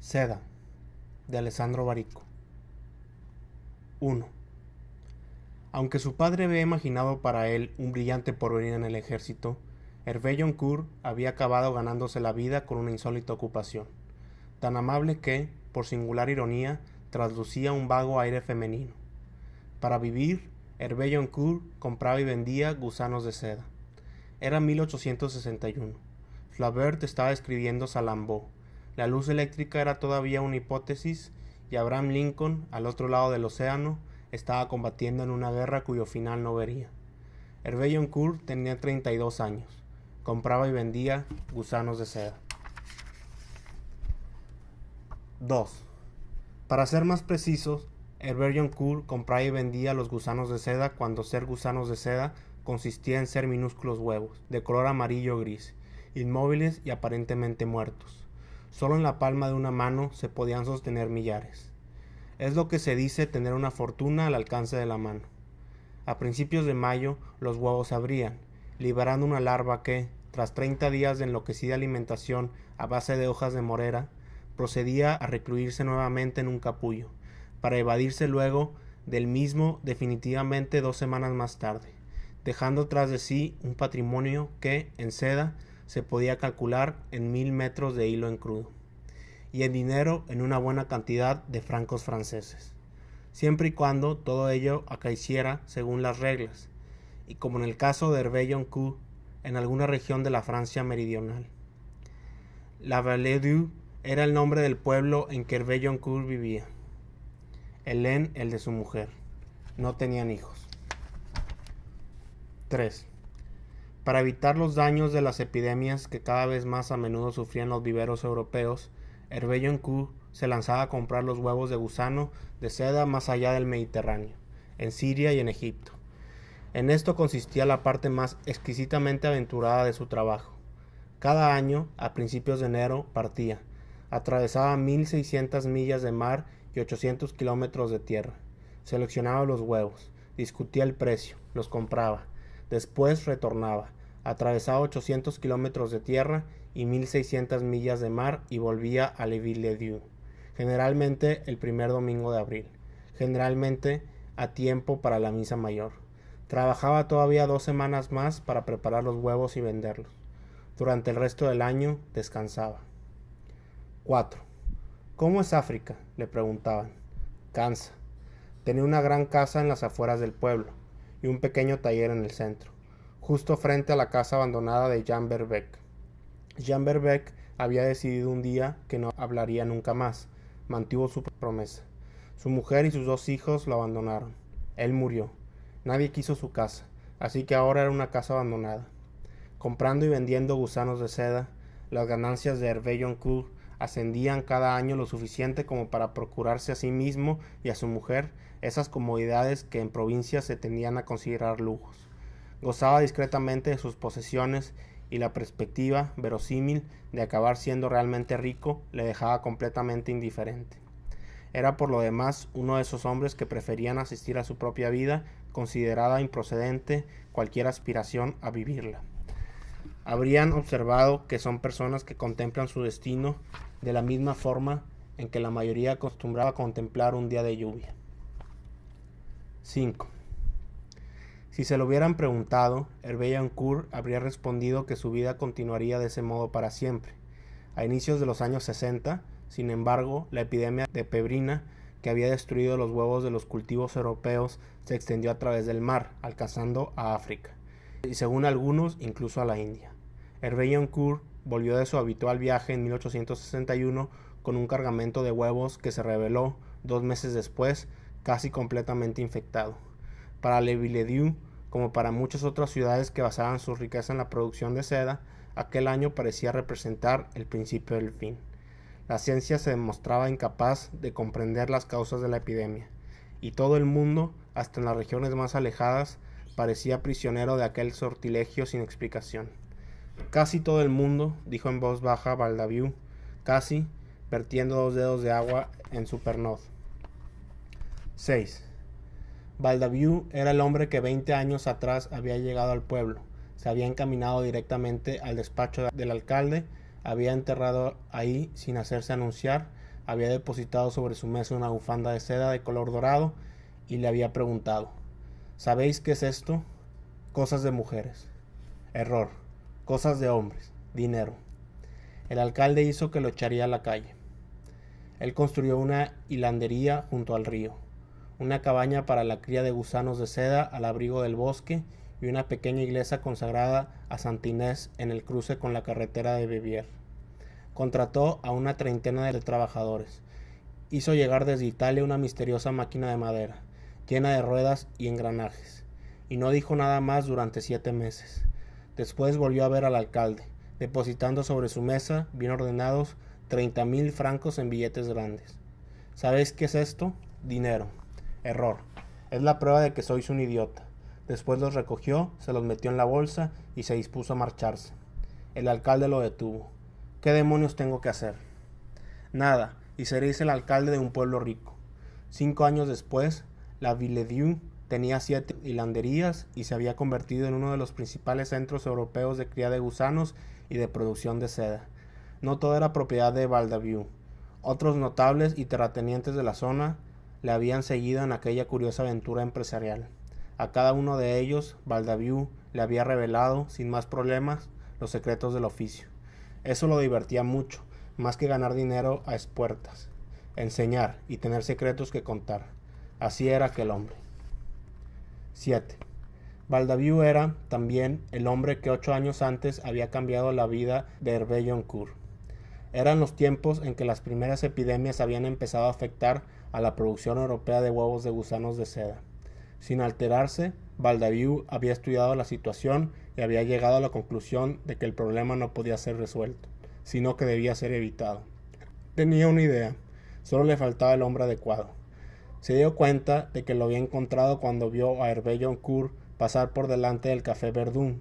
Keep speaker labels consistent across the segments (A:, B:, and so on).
A: Seda, de Alessandro Barico. 1. Aunque su padre había imaginado para él un brillante porvenir en el ejército, Hervé Joncourt había acabado ganándose la vida con una insólita ocupación, tan amable que, por singular ironía, traslucía un vago aire femenino. Para vivir, Hervé Joncourt compraba y vendía gusanos de seda. Era 1861. Flaubert estaba escribiendo Salammbô. La luz eléctrica era todavía una hipótesis y Abraham Lincoln, al otro lado del océano, estaba combatiendo en una guerra cuyo final no vería. Hervé Joncourt tenía 32 años. Compraba y vendía gusanos de seda. 2. Para ser más precisos, Hervé Joncourt compraba y vendía los gusanos de seda cuando ser gusanos de seda consistía en ser minúsculos huevos, de color amarillo o gris, inmóviles y aparentemente muertos. Solo en la palma de una mano se podían sostener millares. Es lo que se dice tener una fortuna al alcance de la mano. A principios de mayo los huevos se abrían, liberando una larva que, tras 30 días de enloquecida alimentación a base de hojas de morera, procedía a recluirse nuevamente en un capullo, para evadirse luego del mismo definitivamente 2 semanas más tarde, dejando tras de sí un patrimonio que, en seda, se podía calcular en 1000 metros de hilo en crudo, y en dinero en una buena cantidad de francos franceses, siempre y cuando todo ello acaeciera según las reglas, y como en el caso de Hervé Joncourt, en alguna región de la Francia meridional. La Vallée-d'Eu era el nombre del pueblo en que Hervé Joncourt vivía. Hélène el de su mujer. No tenían hijos. 3. Para evitar los daños de las epidemias que cada vez más a menudo sufrían los viveros europeos, Hervé Joncourt se lanzaba a comprar los huevos de gusano de seda más allá del Mediterráneo, en Siria y en Egipto. En esto consistía la parte más exquisitamente aventurada de su trabajo. Cada año, a principios de enero, partía. Atravesaba 1600 millas de mar y 800 kilómetros de tierra. Seleccionaba los huevos, discutía el precio, los compraba. Después retornaba, atravesaba 800 kilómetros de tierra y 1600 millas de mar y volvía a La Vallée-d'Eu, generalmente el primer domingo de abril, generalmente a tiempo para la misa mayor. Trabajaba todavía 2 semanas más para preparar los huevos y venderlos. Durante el resto del año descansaba. 4. ¿Cómo es África?, le preguntaban. Cansa. Tenía una gran casa en las afueras del pueblo y un pequeño taller en el centro, justo frente a la casa abandonada de Jean Verbeeck. Jean Verbeeck había decidido un día que no hablaría nunca más. Mantuvo su promesa. Su mujer y sus 2 hijos lo abandonaron. Él murió. Nadie quiso su casa, así que ahora era una casa abandonada. Comprando y vendiendo gusanos de seda, las ganancias de Hervé Joncourt ascendían cada año lo suficiente como para procurarse a sí mismo y a su mujer esas comodidades que en provincia se tendían a considerar lujos. Gozaba discretamente de sus posesiones y la perspectiva verosímil de acabar siendo realmente rico le dejaba completamente indiferente. Era por lo demás uno de esos hombres que preferían asistir a su propia vida, considerada improcedente cualquier aspiración a vivirla. Habrían observado que son personas que contemplan su destino de la misma forma en que la mayoría acostumbraba a contemplar un día de lluvia. 5. Si se lo hubieran preguntado, Hervé Joncourt habría respondido que su vida continuaría de ese modo para siempre. A inicios de los años 60, sin embargo, la epidemia de pebrina que había destruido los huevos de los cultivos europeos se extendió a través del mar, alcanzando a África, y según algunos, incluso a la India. Hervé Joncourt volvió de su habitual viaje en 1861 con un cargamento de huevos que se reveló, 2 meses después, casi completamente infectado. Para La Vallée-d'Eu, como para muchas otras ciudades que basaban su riqueza en la producción de seda, aquel año parecía representar el principio del fin. La ciencia se demostraba incapaz de comprender las causas de la epidemia, y todo el mundo, hasta en las regiones más alejadas, parecía prisionero de aquel sortilegio sin explicación. Casi todo el mundo, dijo en voz baja Valdaviu, casi, vertiendo 2 dedos de agua en su pernod. 6. Valdaviu era el hombre que 20 años atrás había llegado al pueblo, se había encaminado directamente al despacho del alcalde, había enterrado ahí, sin hacerse anunciar, había depositado sobre su mesa una bufanda de seda de color dorado y le había preguntado: ¿sabéis qué es esto? Cosas de mujeres. Error. Cosas de hombres. Dinero. El alcalde hizo que lo echaría a la calle. Él construyó una hilandería junto al río, una cabaña para la cría de gusanos de seda al abrigo del bosque y una pequeña iglesia consagrada a Santa Inés en el cruce con la carretera de Vivier. Contrató a una treintena de trabajadores. Hizo llegar desde Italia una misteriosa máquina de madera, llena de ruedas y engranajes, y no dijo nada más durante 7 meses. Después volvió a ver al alcalde, depositando sobre su mesa, bien ordenados, 30,000 francos en billetes grandes. ¿Sabéis qué es esto? Dinero. Error. Es la prueba de que sois un idiota. Después los recogió, se los metió en la bolsa y se dispuso a marcharse. El alcalde lo detuvo. ¿Qué demonios tengo que hacer? Nada, y seréis el alcalde de un pueblo rico. 5 años después, la Villedieu tenía 7 hilanderías y se había convertido en uno de los principales centros europeos de cría de gusanos y de producción de seda. No todo era propiedad de Valdaviou. Otros notables y terratenientes de la zona le habían seguido en aquella curiosa aventura empresarial. A cada uno de ellos, Valdaviou le había revelado, sin más problemas, los secretos del oficio. Eso lo divertía mucho, más que ganar dinero a espuertas, enseñar y tener secretos que contar. Así era aquel hombre. 7. Valdaviou era, también, el hombre que 8 años antes había cambiado la vida de Hervé Joncourt. Eran los tiempos en que las primeras epidemias habían empezado a afectar a la producción europea de huevos de gusanos de seda. Sin alterarse, Valdaviou había estudiado la situación y había llegado a la conclusión de que el problema no podía ser resuelto, sino que debía ser evitado. Tenía una idea, solo le faltaba el hombre adecuado. Se dio cuenta de que lo había encontrado cuando vio a Hervé Joncourt pasar por delante del Café Verdun,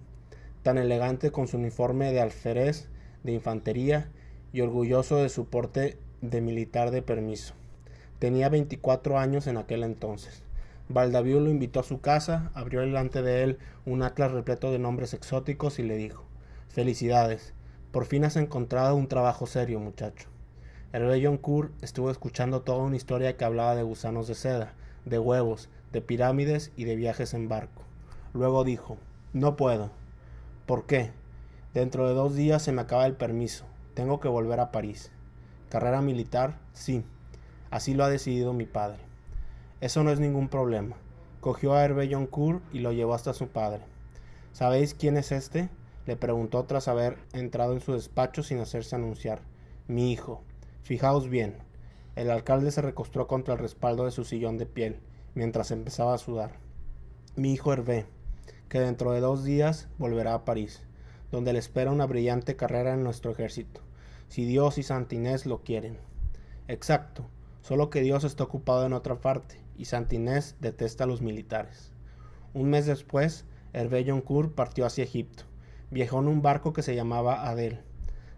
A: tan elegante con su uniforme de alférez de infantería y orgulloso de su porte de militar de permiso. Tenía 24 años en aquel entonces. Valdaviou lo invitó a su casa, abrió delante de él un atlas repleto de nombres exóticos y le dijo: «Felicidades, por fin has encontrado un trabajo serio, muchacho». Hervé Joncourt estuvo escuchando toda una historia que hablaba de gusanos de seda, de huevos, de pirámides y de viajes en barco. Luego dijo: «No puedo». «¿Por qué?» «Dentro de 2 días se me acaba el permiso. Tengo que volver a París». «¿Carrera militar?» «Sí. Así lo ha decidido mi padre». «Eso no es ningún problema». Cogió a Hervé Joncourt y lo llevó hasta su padre. «¿Sabéis quién es este?», le preguntó tras haber entrado en su despacho sin hacerse anunciar. «Mi hijo. Fijaos bien». El alcalde se recostó contra el respaldo de su sillón de piel, mientras empezaba a sudar. «Mi hijo Hervé, que dentro de 2 días volverá a París, donde le espera una brillante carrera en nuestro ejército, si Dios y Santa Inés lo quieren». «Exacto, solo que Dios está ocupado en otra parte, y Santa Inés detesta a los militares». 1 mes después, Hervé Joncourt partió hacia Egipto. Viajó en un barco que se llamaba Adel.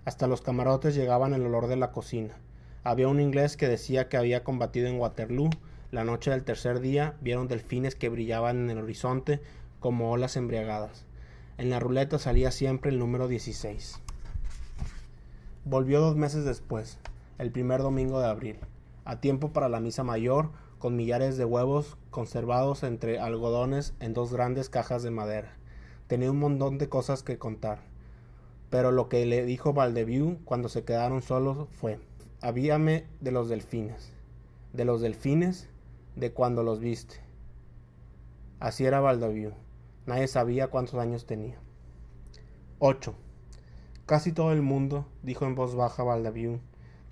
A: Hasta los camarotes llegaban el olor de la cocina. Había un inglés que decía que había combatido en Waterloo. La noche del tercer día vieron delfines que brillaban en el horizonte como olas embriagadas. En la ruleta salía siempre el número 16. Volvió 2 meses después, el primer domingo de abril, a tiempo para la misa mayor, con millares de huevos conservados entre algodones en 2 grandes cajas de madera. Tenía un montón de cosas que contar, pero lo que le dijo Valdaviou cuando se quedaron solos fue: «Avíame de los delfines». «¿De los delfines?» «De cuando los viste». Así era Valdaviou. Nadie sabía cuántos años tenía. 8. «Casi todo el mundo», dijo en voz baja Valdaviou,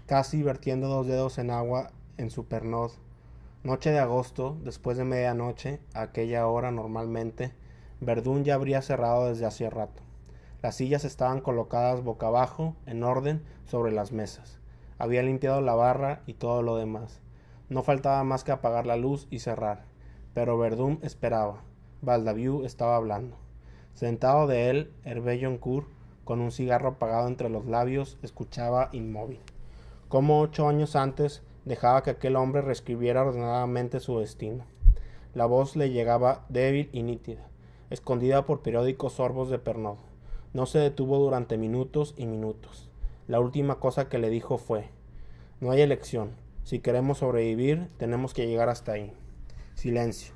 A: casi vertiendo 2 dedos en agua en su pernod. Noche de agosto, después de medianoche, a aquella hora normalmente, Verdun ya habría cerrado desde hacía rato. Las sillas estaban colocadas boca abajo, en orden, sobre las mesas. Había limpiado la barra y todo lo demás. No faltaba más que apagar la luz y cerrar. Pero Verdun esperaba. Valdaviou estaba hablando. Sentado de él, Hervé Joncourt, con un cigarro apagado entre los labios, escuchaba inmóvil. Como 8 años antes, dejaba que aquel hombre reescribiera ordenadamente su destino. La voz le llegaba débil y nítida, escondida por periódicos sorbos de pernod. No se detuvo durante minutos y minutos. La última cosa que le dijo fue: No hay elección. Si queremos sobrevivir, tenemos que llegar hasta ahí. Silencio.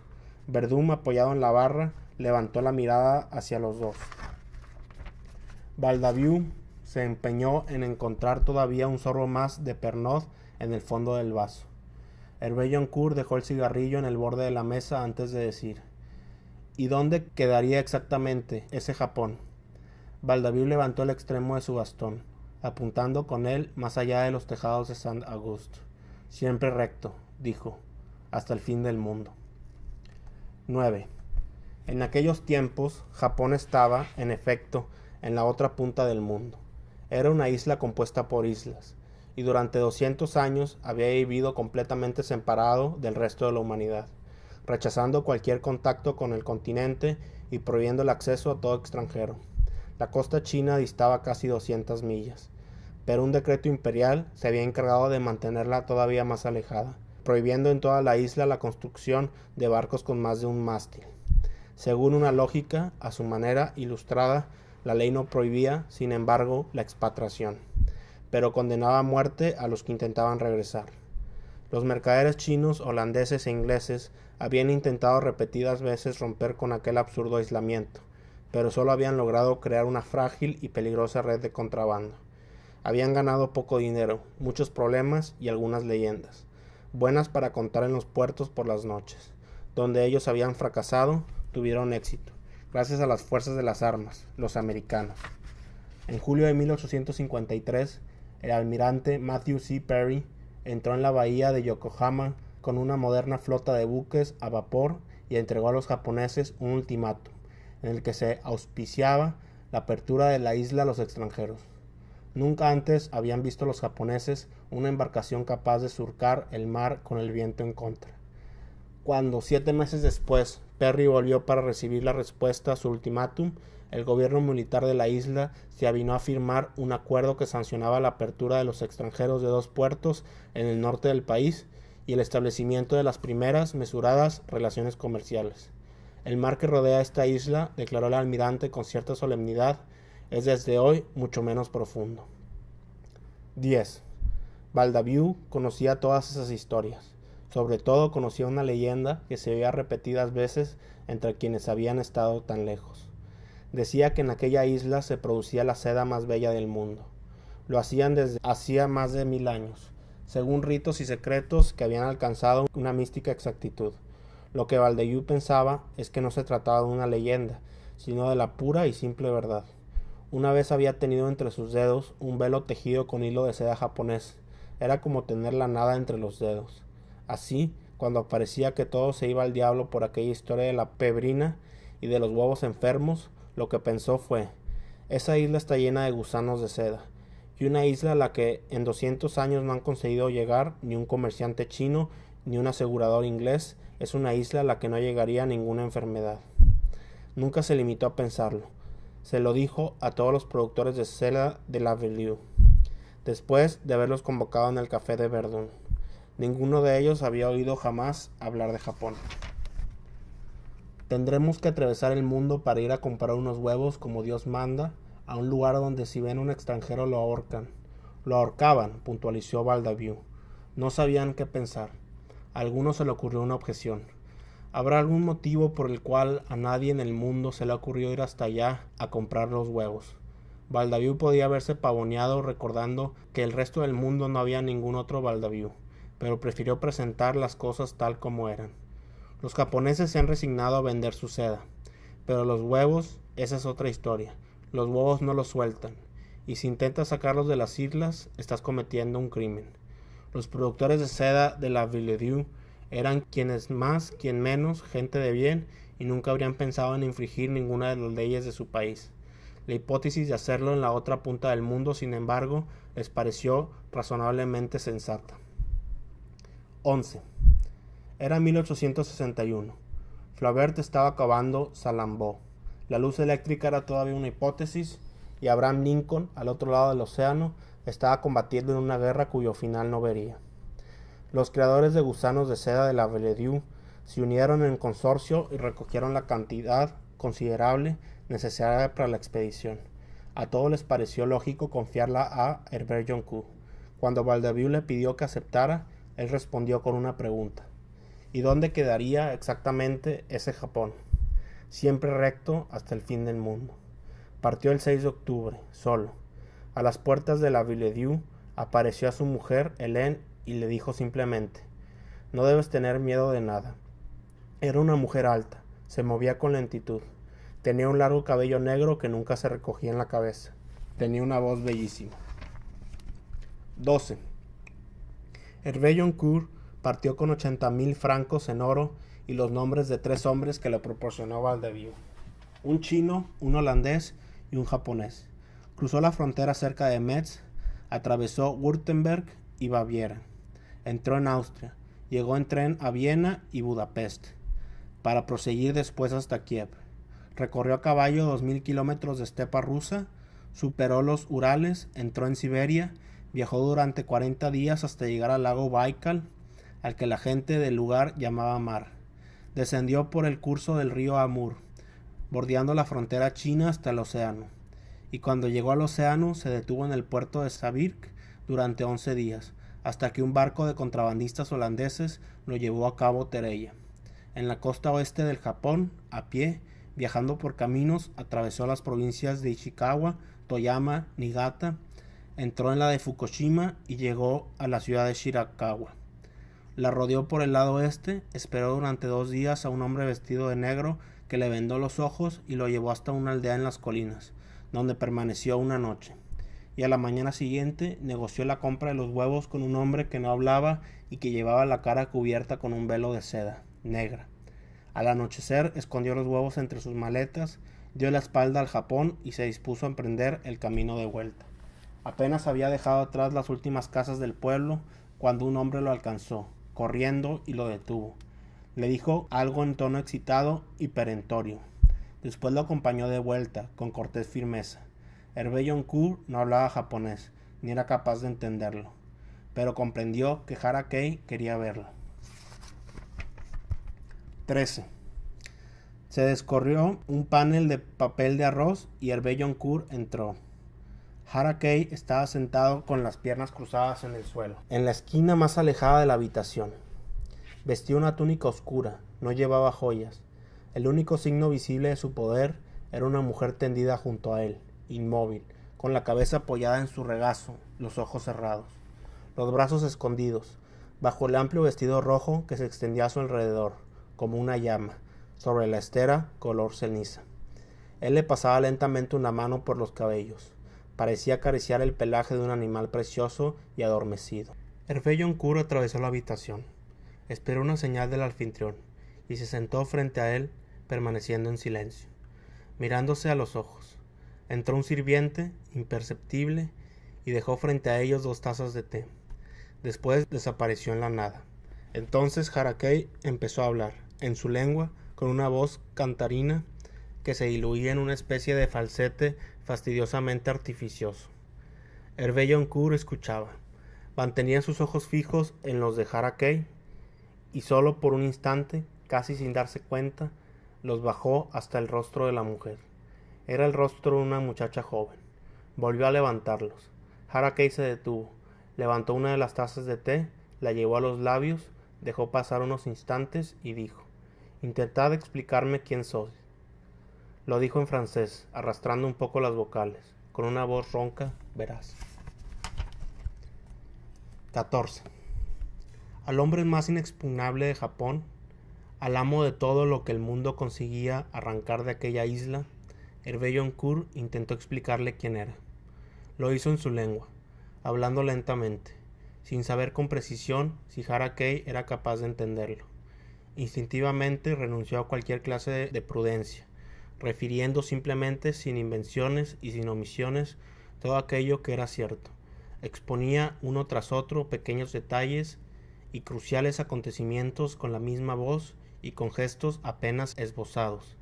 A: Verdún, apoyado en la barra, levantó la mirada hacia los dos. Baldaviu se empeñó en encontrar todavía un sorbo más de Pernod en el fondo del vaso. Hervé-Joncourt dejó el cigarrillo en el borde de la mesa antes de decir: ¿y dónde quedaría exactamente ese Japón? Baldaviu levantó el extremo de su bastón, apuntando con él más allá de los tejados de Saint-Auguste. Siempre recto, dijo, hasta el fin del mundo. 9. En aquellos tiempos, Japón estaba, en efecto, en la otra punta del mundo. Era una isla compuesta por islas, y durante 200 años había vivido completamente separado del resto de la humanidad, rechazando cualquier contacto con el continente y prohibiendo el acceso a todo extranjero. La costa china distaba casi 200 millas, pero un decreto imperial se había encargado de mantenerla todavía más alejada, prohibiendo en toda la isla la construcción de barcos con más de un mástil. Según una lógica, a su manera ilustrada, la ley no prohibía, sin embargo, la expatriación, pero condenaba a muerte a los que intentaban regresar. Los mercaderes chinos, holandeses e ingleses habían intentado repetidas veces romper con aquel absurdo aislamiento, pero solo habían logrado crear una frágil y peligrosa red de contrabando. Habían ganado poco dinero, muchos problemas y algunas leyendas, buenas para contar en los puertos por las noches. Donde ellos habían fracasado, tuvieron éxito, gracias a las fuerzas de las armas, los americanos. En julio de 1853, el almirante Matthew C. Perry entró en la bahía de Yokohama con una moderna flota de buques a vapor y entregó a los japoneses un ultimátum, en el que se auspiciaba la apertura de la isla a los extranjeros. Nunca antes habían visto los japoneses una embarcación capaz de surcar el mar con el viento en contra. Cuando 7 meses después Perry volvió para recibir la respuesta a su ultimátum, el gobierno militar de la isla se avinó a firmar un acuerdo que sancionaba la apertura de los extranjeros de 2 puertos en el norte del país y el establecimiento de las primeras mesuradas relaciones comerciales. El mar que rodea esta isla, declaró el almirante con cierta solemnidad, es desde hoy mucho menos profundo. 10. Baldaviu conocía todas esas historias. Sobre todo conocía una leyenda que se oía repetidas veces entre quienes habían estado tan lejos. Decía que en aquella isla se producía la seda más bella del mundo. Lo hacían desde hacía más de 1000 años, según ritos y secretos que habían alcanzado una mística exactitud. Lo que Baldaviu pensaba es que no se trataba de una leyenda, sino de la pura y simple verdad. Una vez había tenido entre sus dedos un velo tejido con hilo de seda japonés. Era como tener la nada entre los dedos. Así, cuando parecía que todo se iba al diablo por aquella historia de la pebrina y de los huevos enfermos, lo que pensó fue: esa isla está llena de gusanos de seda, y una isla a la que en 200 años no han conseguido llegar ni un comerciante chino ni un asegurador inglés, es una isla a la que no llegaría ninguna enfermedad. Nunca se limitó a pensarlo. Se lo dijo a todos los productores de seda de la Belle, después de haberlos convocado en el café de Verdun. Ninguno de ellos había oído jamás hablar de Japón. Tendremos que atravesar el mundo para ir a comprar unos huevos como Dios manda, a un lugar donde si ven a un extranjero lo ahorcan. Lo ahorcaban, puntualizó Baldaviu. No sabían qué pensar. A algunos se le ocurrió una objeción. ¿Habrá algún motivo por el cual a nadie en el mundo se le ha ocurrido ir hasta allá a comprar los huevos? Baldaviu podía haberse pavoneado recordando que el resto del mundo no había ningún otro Baldaviu, pero prefirió presentar las cosas tal como eran. Los japoneses se han resignado a vender su seda, pero los huevos, esa es otra historia. Los huevos no los sueltan, y si intentas sacarlos de las islas, estás cometiendo un crimen. Los productores de seda de la Villedieu eran quienes más, quien menos, gente de bien, y nunca habrían pensado en infringir ninguna de las leyes de su país. La hipótesis de hacerlo en la otra punta del mundo, sin embargo, les pareció razonablemente sensata. 11. Era 1861. Flaubert estaba acabando Salammbô. La luz eléctrica era todavía una hipótesis, y Abraham Lincoln, al otro lado del océano, estaba combatiendo en una guerra cuyo final no vería. Los creadores de gusanos de seda de la Villedieu se unieron en consorcio y recogieron la cantidad considerable necesaria para la expedición. A todos les pareció lógico confiarla a Hervé-Joncourt. Cuando Valdevieux le pidió que aceptara, él respondió con una pregunta. ¿Y dónde quedaría exactamente ese Japón? Siempre recto hasta el fin del mundo. Partió el 6 de octubre, solo. A las puertas de la Villedieu apareció a su mujer, Hélène, y le dijo simplemente: no debes tener miedo de nada. Era una mujer alta, se movía con lentitud. Tenía un largo cabello negro que nunca se recogía en la cabeza. Tenía una voz bellísima. 12. Hervé Joncourt partió con 80,000 francos en oro y los nombres de 3 hombres que le proporcionó Valdevieux: un chino, un holandés y un japonés. Cruzó la frontera cerca de Metz, atravesó Württemberg y Baviera. Entró en Austria, llegó en tren a Viena y Budapest, para proseguir después hasta Kiev. Recorrió a caballo 2,000 kilómetros de estepa rusa, superó los Urales, entró en Siberia, viajó durante 40 días hasta llegar al lago Baikal, al que la gente del lugar llamaba mar. Descendió por el curso del río Amur, bordeando la frontera china hasta el océano, y cuando llegó al océano se detuvo en el puerto de Sabirk durante 11 días, hasta que un barco de contrabandistas holandeses lo llevó a Cabo Terella. En la costa oeste del Japón, a pie, viajando por caminos, atravesó las provincias de Ishikawa, Toyama, Niigata, entró en la de Fukushima y llegó a la ciudad de Shirakawa. La rodeó por el lado este, esperó durante 2 días a un hombre vestido de negro que le vendó los ojos y lo llevó hasta una aldea en las colinas, donde permaneció una noche. Y a la mañana siguiente negoció la compra de los huevos con un hombre que no hablaba y que llevaba la cara cubierta con un velo de seda negra. Al anochecer escondió los huevos entre sus maletas, dio la espalda al Japón y se dispuso a emprender el camino de vuelta. Apenas había dejado atrás las últimas casas del pueblo cuando un hombre lo alcanzó, corriendo, y lo detuvo. Le dijo algo en tono excitado y perentorio. Después lo acompañó de vuelta, con cortés firmeza. Hervé Joncourt no hablaba japonés, ni era capaz de entenderlo, pero comprendió que Harakei quería verlo. 13. Se descorrió un panel de papel de arroz y Hervé Joncourt entró. Harakei estaba sentado con las piernas cruzadas en el suelo, en la esquina más alejada de la habitación. Vestía una túnica oscura, no llevaba joyas. El único signo visible de su poder era una mujer tendida junto a él, inmóvil, con la cabeza apoyada en su regazo, los ojos cerrados, los brazos escondidos, bajo el amplio vestido rojo que se extendía a su alrededor, como una llama, sobre la estera color ceniza. Él le pasaba lentamente una mano por los cabellos. Parecía acariciar el pelaje de un animal precioso y adormecido. Hervé Joncourt atravesó la habitación, esperó una señal del anfitrión y se sentó frente a él, permaneciendo en silencio, mirándose a los ojos. Entró un sirviente, imperceptible, y dejó frente a ellos 2 tazas de té. Después desapareció en la nada. Entonces Harakei empezó a hablar, en su lengua, con una voz cantarina que se diluía en una especie de falsete fastidiosamente artificioso. Hervé Joncourt escuchaba. Mantenía sus ojos fijos en los de Harakei, y solo por un instante, casi sin darse cuenta, los bajó hasta el rostro de la mujer. Era el rostro de una muchacha joven. Volvió a levantarlos. Harakei se detuvo, levantó una de las tazas de té, la llevó a los labios, dejó pasar unos instantes y dijo: «Intentad explicarme quién sois». Lo dijo en francés, arrastrando un poco las vocales, con una voz ronca, veraz. 14. Al hombre más inexpugnable de Japón, al amo de todo lo que el mundo conseguía arrancar de aquella isla, Hervé Joncourt intentó explicarle quién era. Lo hizo en su lengua, hablando lentamente, sin saber con precisión si Harakei era capaz de entenderlo. Instintivamente renunció a cualquier clase de prudencia, refiriendo simplemente, sin invenciones y sin omisiones, todo aquello que era cierto. Exponía uno tras otro pequeños detalles y cruciales acontecimientos con la misma voz y con gestos apenas esbozados,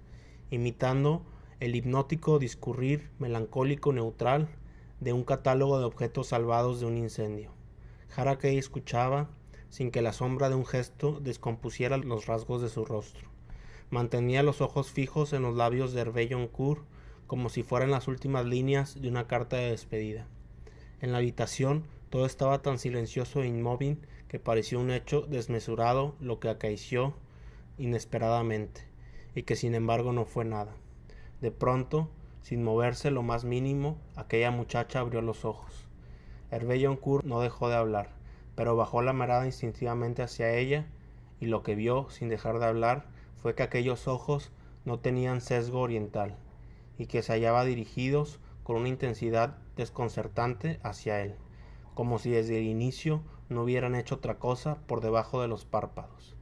A: imitando el hipnótico discurrir melancólico neutral de un catálogo de objetos salvados de un incendio. Harakei escuchaba sin que la sombra de un gesto descompusiera los rasgos de su rostro. Mantenía los ojos fijos en los labios de Hervé Joncourt como si fueran las últimas líneas de una carta de despedida. En la habitación Todo estaba tan silencioso e inmóvil que pareció un hecho desmesurado lo que acaeció inesperadamente, y que sin embargo no fue nada. De pronto, sin moverse lo más mínimo, aquella muchacha abrió los ojos. Hervé Joncourt no dejó de hablar, pero bajó la mirada instintivamente hacia ella, y lo que vio, sin dejar de hablar, fue que aquellos ojos no tenían sesgo oriental, y que se hallaban dirigidos con una intensidad desconcertante hacia él, como si desde el inicio no hubieran hecho otra cosa por debajo de los párpados.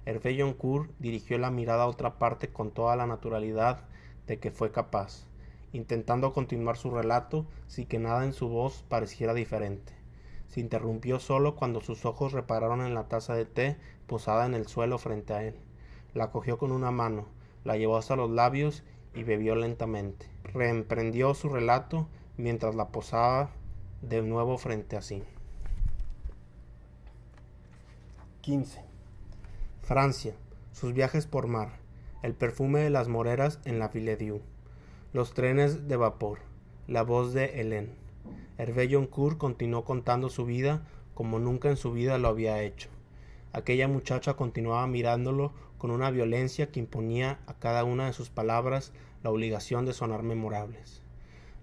A: Hervé Joncourt dirigió la mirada a otra parte con toda la naturalidad de que fue capaz, intentando continuar su relato sin que nada en su voz pareciera diferente. Se interrumpió solo cuando sus ojos repararon en la taza de té posada en el suelo frente a él. La cogió con una mano, la llevó hasta los labios y bebió lentamente. Reemprendió su relato mientras la posaba de nuevo frente a sí. 15. Francia. Sus viajes por mar. El perfume de las moreras en la Villedieu. Los trenes de vapor. La voz de Hélène. Hervé Joncourt continuó contando su vida como nunca en su vida lo había hecho. Aquella muchacha continuaba mirándolo con una violencia que imponía a cada una de sus palabras la obligación de sonar memorables.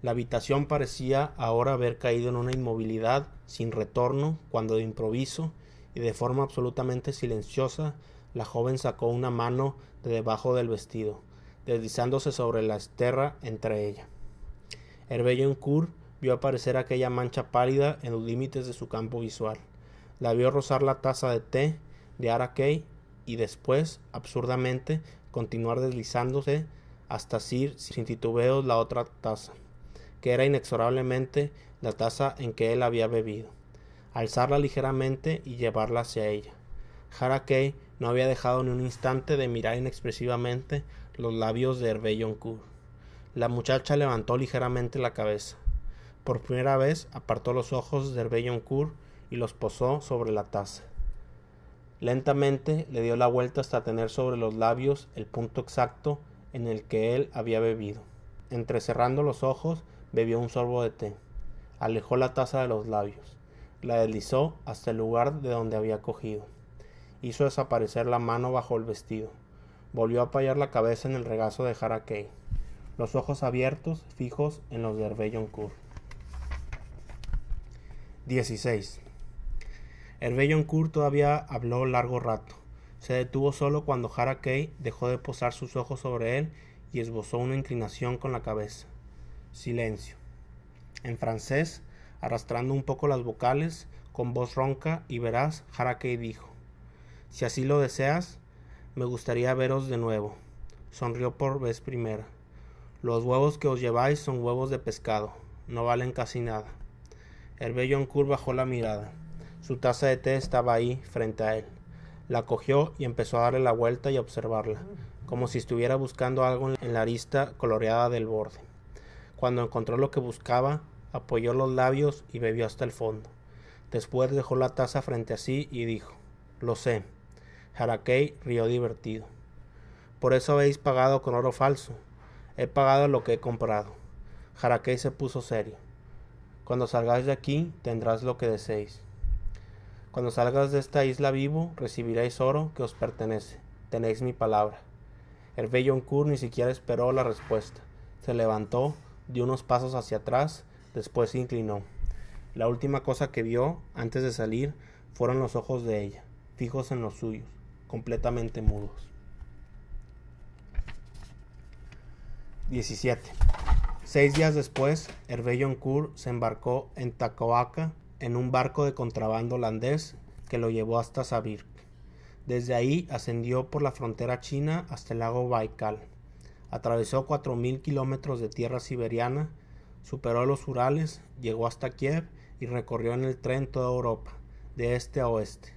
A: La habitación parecía ahora haber caído en una inmovilidad sin retorno cuando de improviso y de forma absolutamente silenciosa la joven sacó una mano de debajo del vestido, deslizándose sobre la esterra entre ella. Hervé Joncourt vio aparecer aquella mancha pálida en los límites de su campo visual. La vio rozar la taza de té de Araquei y después, absurdamente, continuar deslizándose hasta asir sin titubeos la otra taza, que era inexorablemente la taza en que él había bebido, alzarla ligeramente y llevarla hacia ella. Araquei no había dejado ni un instante de mirar inexpresivamente los labios de Hervé Joncourt. La muchacha levantó ligeramente la cabeza. Por primera vez apartó los ojos de Hervé Joncourt y los posó sobre la taza. Lentamente le dio la vuelta hasta tener sobre los labios el punto exacto en el que él había bebido. Entrecerrando los ojos, bebió un sorbo de té. Alejó la taza de los labios. La deslizó hasta el lugar de donde había cogido. Hizo desaparecer la mano bajo el vestido. Volvió a apoyar la cabeza en el regazo de Araquei, los ojos abiertos, fijos en los de Hervé Joncourt. 16. Hervé Joncourt todavía habló largo rato. Se detuvo solo cuando Araquei dejó de posar sus ojos sobre él y esbozó una inclinación con la cabeza. Silencio. En francés, arrastrando un poco las vocales, con voz ronca y veraz, Araquei dijo: «Si así lo deseas, me gustaría veros de nuevo». Sonrió por vez primera. «Los huevos que os lleváis son huevos de pescado. No valen casi nada». Hervé Joncourt bajó la mirada. Su taza de té estaba ahí, frente a él. La cogió y empezó a darle la vuelta y a observarla, como si estuviera buscando algo en la arista coloreada del borde. Cuando encontró lo que buscaba, apoyó los labios y bebió hasta el fondo. Después dejó la taza frente a sí y dijo: «Lo sé». Araquei rió divertido. «Por eso habéis pagado con oro falso». «He pagado lo que he comprado». Araquei se puso serio. «Cuando salgáis de aquí, tendrás lo que deseéis. Cuando salgas de esta isla vivo, recibiréis oro que os pertenece. Tenéis mi palabra». Hervé Joncourt ni siquiera esperó la respuesta. Se levantó, dio unos pasos hacia atrás, después se inclinó. La última cosa que vio, antes de salir, fueron los ojos de ella, fijos en los suyos, completamente mudos. 17. 6 días después, Hervé Joncourt se embarcó en Tacoaca en un barco de contrabando holandés que lo llevó hasta Sabirk. Desde ahí ascendió por la frontera china hasta el lago Baikal. Atravesó 4.000 kilómetros de tierra siberiana, superó los Urales, llegó hasta Kiev y recorrió en el tren toda Europa, de este a oeste,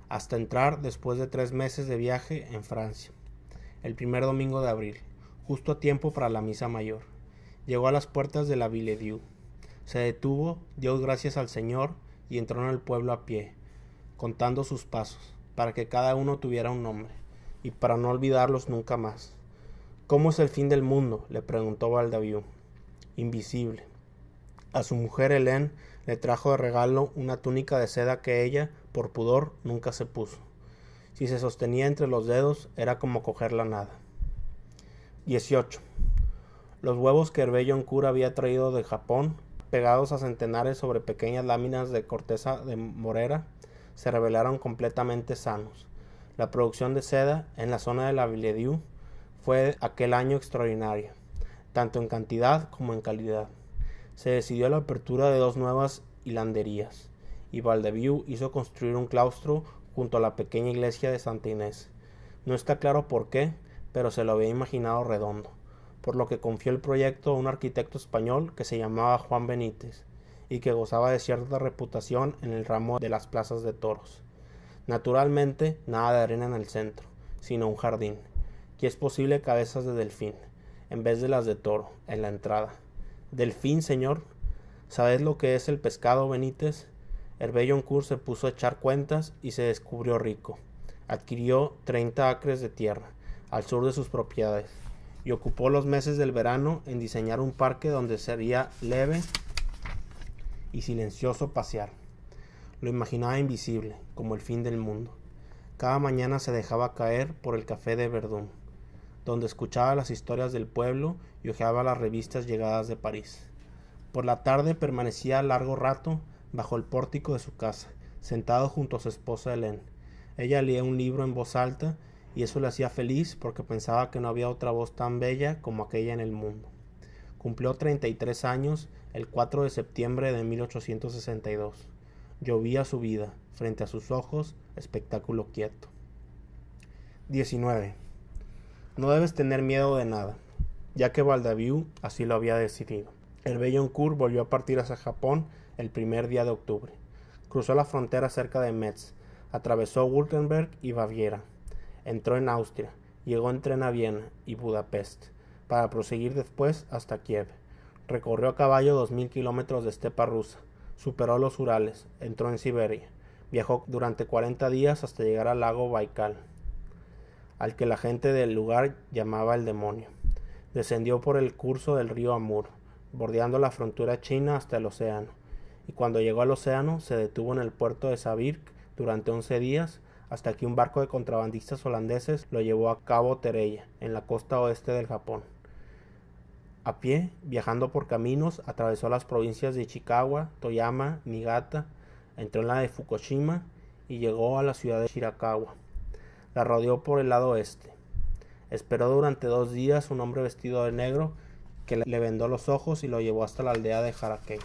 A: hasta entrar, después de 3 meses de viaje, en Francia, el primer domingo de abril, justo a tiempo para la misa mayor. Llegó a las puertas de la Villedieu. Se detuvo, dio gracias al Señor y entró en el pueblo a pie, contando sus pasos, para que cada uno tuviera un nombre, y para no olvidarlos nunca más. «¿Cómo es el fin del mundo?», le preguntó Baldaviu. «Invisible». A su mujer Helene le trajo de regalo una túnica de seda que ella, por pudor, nunca se puso. Si se sostenía entre los dedos, era como coger la nada. 18. Los huevos que Hervé Joncourt había traído de Japón, pegados a centenares sobre pequeñas láminas de corteza de morera, se revelaron completamente sanos. La producción de seda en la zona de la Villedieu fue aquel año extraordinaria, tanto en cantidad como en calidad. Se decidió la apertura de 2 nuevas hilanderías, y Valdevieux hizo construir un claustro junto a la pequeña iglesia de Santa Inés. No está claro por qué, pero se lo había imaginado redondo, por lo que confió el proyecto a un arquitecto español que se llamaba Juan Benítez, y que gozaba de cierta reputación en el ramo de las plazas de toros. Naturalmente, nada de arena en el centro, sino un jardín, que es posible cabezas de delfín, en vez de las de toro, en la entrada. ¿Delfín, señor? ¿Sabes lo que es el pescado, Benítez? Hervé Joncourt se puso a echar cuentas y se descubrió rico. Adquirió 30 acres de tierra, al sur de sus propiedades, y ocupó los meses del verano en diseñar un parque donde sería leve y silencioso pasear. Lo imaginaba invisible, como el fin del mundo. Cada mañana se dejaba caer por el café de Verdun, donde escuchaba las historias del pueblo y hojeaba las revistas llegadas de París. Por la tarde permanecía largo rato bajo el pórtico de su casa, sentado junto a su esposa Helene. Ella leía un libro en voz alta y eso le hacía feliz porque pensaba que no había otra voz tan bella como aquella en el mundo. Cumplió 33 años el 4 de septiembre de 1862. Llovía su vida, frente a sus ojos, espectáculo quieto. 19. No debes tener miedo de nada, ya que Valdevieux así lo había decidido. Hervé Joncourt volvió a partir hacia Japón el primer día de octubre. Cruzó la frontera cerca de Metz, atravesó Württemberg y Baviera, entró en Austria, llegó en tren a Viena y Budapest, para proseguir después hasta Kiev. Recorrió a caballo 2000 kilómetros de estepa rusa, superó los Urales, entró en Siberia, viajó durante 40 días hasta llegar al lago Baikal, al que la gente del lugar llamaba el demonio. Descendió por el curso del río Amur, bordeando la frontera china hasta el océano, y cuando llegó al océano se detuvo en el puerto de Sabirk durante 11 días, hasta que un barco de contrabandistas holandeses lo llevó a Cabo Tereya, en la costa oeste del Japón. A pie, viajando por caminos, atravesó las provincias de Ishikawa, Toyama, Niigata, entró en la de Fukushima y llegó a la ciudad de Shirakawa. La rodeó por el lado oeste. Esperó durante 2 días un hombre vestido de negro que le vendó los ojos y lo llevó hasta la aldea de Harakei.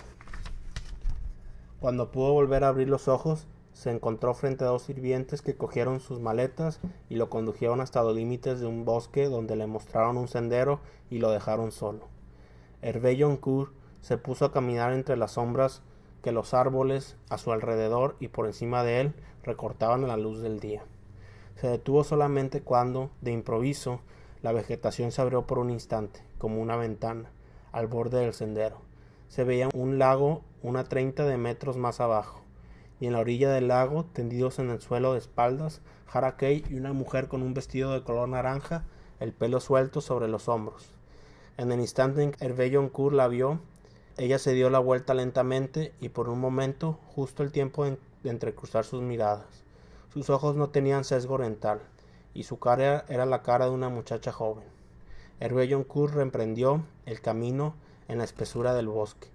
A: Cuando pudo volver a abrir los ojos, se encontró frente a 2 sirvientes que cogieron sus maletas y lo condujeron hasta los límites de un bosque donde le mostraron un sendero y lo dejaron solo. Hervé Joncourt se puso a caminar entre las sombras que los árboles a su alrededor y por encima de él recortaban a la luz del día. Se detuvo solamente cuando, de improviso, la vegetación se abrió por un instante, como una ventana, al borde del sendero. Se veía un lago unos 30 de metros más abajo, y en la orilla del lago, tendidos en el suelo de espaldas, Harakei y una mujer con un vestido de color naranja, el pelo suelto sobre los hombros. En el instante en que Hervé Joncourt la vio, ella se dio la vuelta lentamente y por un momento, justo el tiempo de entrecruzar sus miradas. Sus ojos no tenían sesgo oriental, y su cara era la cara de una muchacha joven. Hervé Joncourt reemprendió el camino en la espesura del bosque,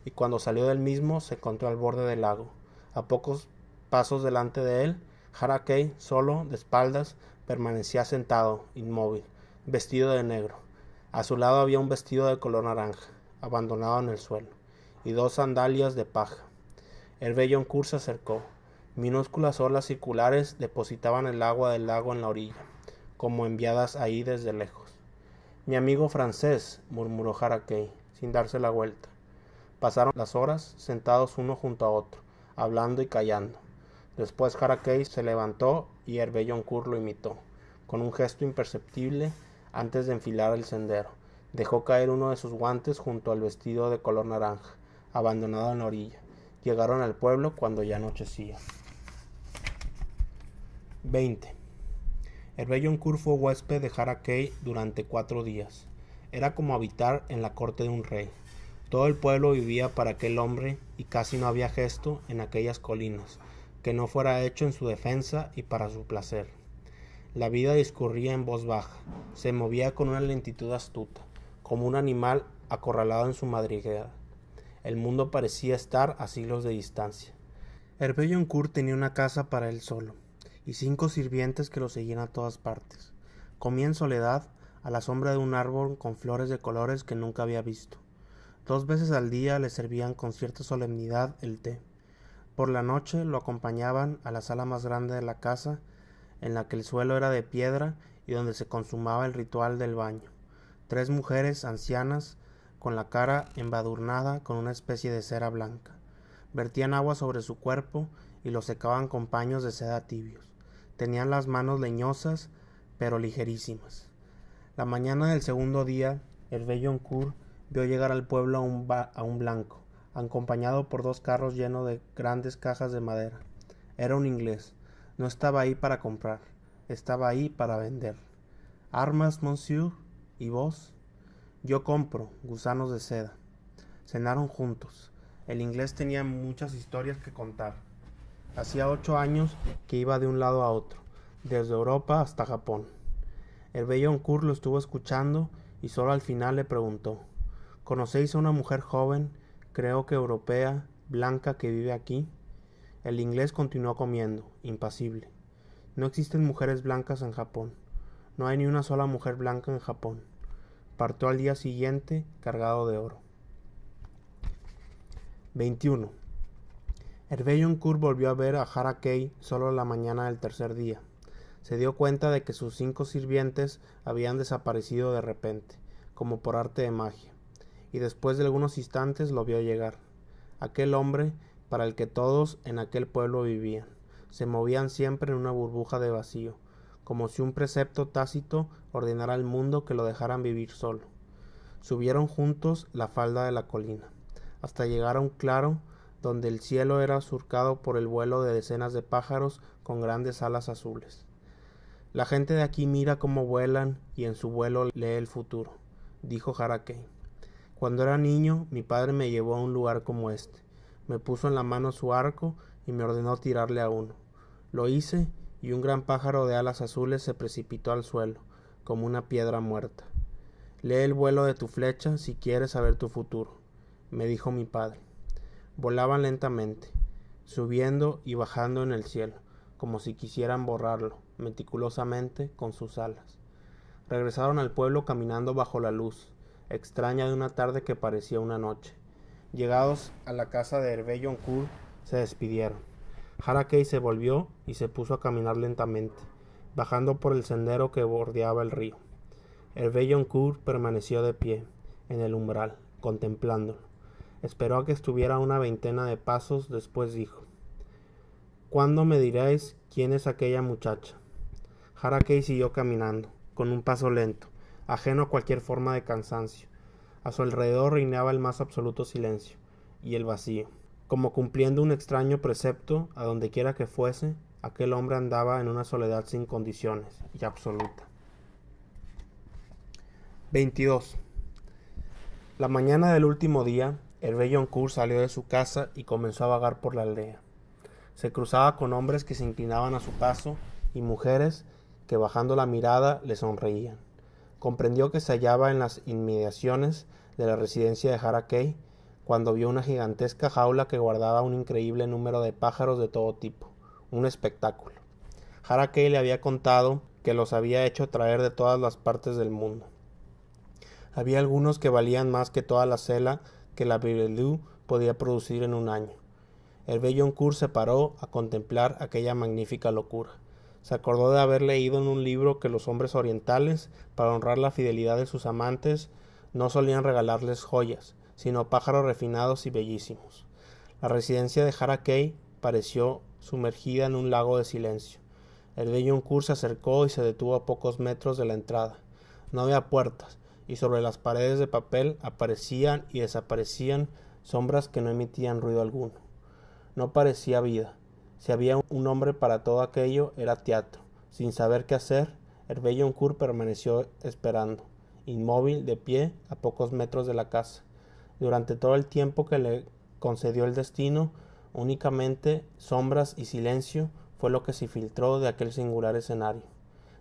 A: y cuando salió del mismo se encontró al borde del lago. A pocos pasos delante de él, Harakei, solo, de espaldas, permanecía sentado, inmóvil, vestido de negro. A su lado había un vestido de color naranja, abandonado en el suelo, y 2 sandalias de paja. Hervé Joncourt se acercó. Minúsculas olas circulares depositaban el agua del lago en la orilla, como enviadas ahí desde lejos. «Mi amigo francés», murmuró Harakei, sin darse la vuelta. Pasaron las horas, sentados uno junto a otro, hablando y callando. Después Harakei se levantó y Hervé Joncourt lo imitó, con un gesto imperceptible antes de enfilar el sendero. Dejó caer uno de sus guantes junto al vestido de color naranja, abandonado en la orilla. Llegaron al pueblo cuando ya anochecía. 20. Hervé Joncourt fue huésped de Harakei durante 4 días. Era como habitar en la corte de un rey. Todo el pueblo vivía para aquel hombre y casi no había gesto en aquellas colinas que no fuera hecho en su defensa y para su placer. La vida discurría en voz baja, se movía con una lentitud astuta, como un animal acorralado en su madriguera. El mundo parecía estar a siglos de distancia. Hervé Joncourt tenía una casa para él solo, y 5 sirvientes que lo seguían a todas partes. Comía en soledad, a la sombra de un árbol con flores de colores que nunca había visto. 2 veces al día le servían con cierta solemnidad el té. Por la noche lo acompañaban a la sala más grande de la casa, en la que el suelo era de piedra y donde se consumaba el ritual del baño. 3 mujeres ancianas, con la cara embadurnada con una especie de cera blanca, vertían agua sobre su cuerpo y lo secaban con paños de seda tibios. Tenían las manos leñosas, pero ligerísimas. La mañana del segundo día, Hervé Joncourt vio llegar al pueblo a un blanco, acompañado por 2 carros llenos de grandes cajas de madera. Era un inglés. No estaba ahí para comprar, estaba ahí para vender. ¿Armas, monsieur? ¿Y vos? Yo compro, gusanos de seda. Cenaron juntos. El inglés tenía muchas historias que contar. Hacía 8 años que iba de un lado a otro, desde Europa hasta Japón. Hervé Joncourt lo estuvo escuchando y solo al final le preguntó: ¿Conocéis a una mujer joven, creo que europea, blanca, que vive aquí? El inglés continuó comiendo, impasible. No existen mujeres blancas en Japón. No hay ni una sola mujer blanca en Japón. Partió al día siguiente cargado de oro. 21. Hervé Joncourt volvió a ver a Harakei solo la mañana del tercer día. Se dio cuenta de que sus 5 sirvientes habían desaparecido de repente, como por arte de magia, y después de algunos instantes lo vio llegar. Aquel hombre para el que todos en aquel pueblo vivían, se movían siempre en una burbuja de vacío, como si un precepto tácito ordenara al mundo que lo dejaran vivir solo. Subieron juntos la falda de la colina, hasta llegar a un claro donde el cielo era surcado por el vuelo de decenas de pájaros con grandes alas azules. La gente de aquí mira cómo vuelan y en su vuelo lee el futuro, dijo Harakei. Cuando era niño, mi padre me llevó a un lugar como este. Me puso en la mano su arco y me ordenó tirarle a uno. Lo hice y un gran pájaro de alas azules se precipitó al suelo, como una piedra muerta. Lee el vuelo de tu flecha si quieres saber tu futuro, me dijo mi padre. Volaban lentamente, subiendo y bajando en el cielo, como si quisieran borrarlo meticulosamente con sus alas. Regresaron al pueblo caminando bajo la luz extraña de una tarde que parecía una noche. Llegados a la casa de Hervé Joncourt, se despidieron. Harakei se volvió y se puso a caminar lentamente, bajando por el sendero que bordeaba el río. Hervé Joncourt permaneció de pie, en el umbral, contemplándolo. Esperó a que estuviera a una veintena de pasos, después dijo: ¿Cuándo me diréis quién es aquella muchacha? Harakei siguió caminando, con un paso lento, ajeno a cualquier forma de cansancio. A su alrededor reinaba el más absoluto silencio, y el vacío. Como cumpliendo un extraño precepto, a donde quiera que fuese, aquel hombre andaba en una soledad sin condiciones, y absoluta. 22. La mañana del último día, Hervé Joncourt salió de su casa y comenzó a vagar por la aldea. Se cruzaba con hombres que se inclinaban a su paso y mujeres que, bajando la mirada, le sonreían. Comprendió que se hallaba en las inmediaciones de la residencia de Harakei cuando vio una gigantesca jaula que guardaba un increíble número de pájaros de todo tipo, un espectáculo. Harakei le había contado que los había hecho traer de todas las partes del mundo. Había algunos que valían más que toda la cela que la Virilou podía producir en un año. Hervé Joncourt se paró a contemplar aquella magnífica locura. Se acordó de haber leído en un libro que los hombres orientales, para honrar la fidelidad de sus amantes, no solían regalarles joyas, sino pájaros refinados y bellísimos. La residencia de Harakei pareció sumergida en un lago de silencio. Hervé Joncourt se acercó y se detuvo a pocos metros de la entrada. No había puertas, y sobre las paredes de papel aparecían y desaparecían sombras que no emitían ruido alguno. No parecía vida. Si había un nombre para todo aquello, era teatro. Sin saber qué hacer, Hervé Joncourt permaneció esperando, inmóvil, de pie, a pocos metros de la casa. Durante todo el tiempo que le concedió el destino, únicamente sombras y silencio fue lo que se filtró de aquel singular escenario.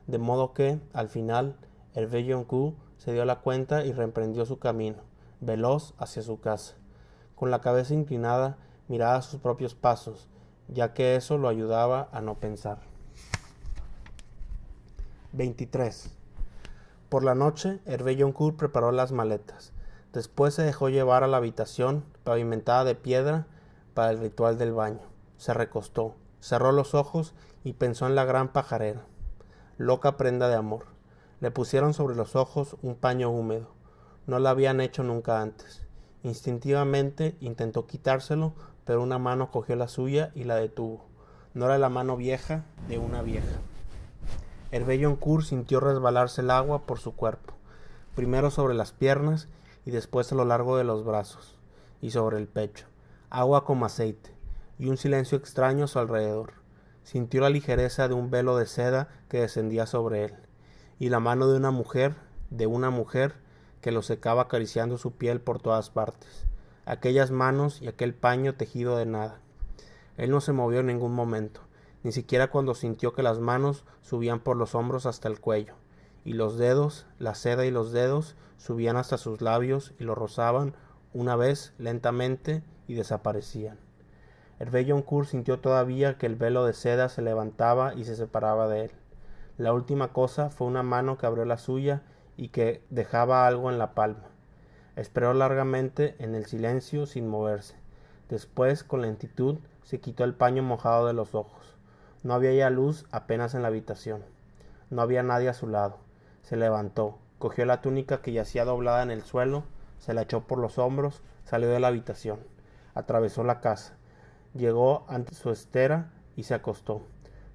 A: De modo que, al final, Hervé Joncourt se dio la cuenta y reemprendió su camino, veloz hacia su casa. Con la cabeza inclinada, miraba sus propios pasos, ya que eso lo ayudaba a no pensar. 23. Por la noche, Hervé Joncourt preparó las maletas. Después se dejó llevar a la habitación, pavimentada de piedra, para el ritual del baño. Se recostó, cerró los ojos y pensó en la gran pajarera. Loca prenda de amor. Le pusieron sobre los ojos un paño húmedo. No lo habían hecho nunca antes. Instintivamente intentó quitárselo, pero una mano cogió la suya y la detuvo. No era la mano vieja de una vieja. Hervé Joncourt sintió resbalarse el agua por su cuerpo, primero sobre las piernas y después a lo largo de los brazos y sobre el pecho. Agua como aceite, y un silencio extraño a su alrededor. Sintió la ligereza de un velo de seda que descendía sobre él, y la mano de una mujer, que lo secaba acariciando su piel por todas partes. Aquellas manos y aquel paño tejido de nada. Él no se movió en ningún momento, ni siquiera cuando sintió que las manos subían por los hombros hasta el cuello, y los dedos, la seda y los dedos, subían hasta sus labios y lo rozaban una vez lentamente y desaparecían. Hervé Joncourt sintió todavía que el velo de seda se levantaba y se separaba de él. La última cosa fue una mano que abrió la suya y que dejaba algo en la palma. Esperó largamente en el silencio sin moverse. Después, con lentitud, se quitó el paño mojado de los ojos. No había ya luz apenas en la habitación. No había nadie a su lado. Se levantó, cogió la túnica que yacía doblada en el suelo, se la echó por los hombros, salió de la habitación, atravesó la casa, llegó ante su estera y se acostó.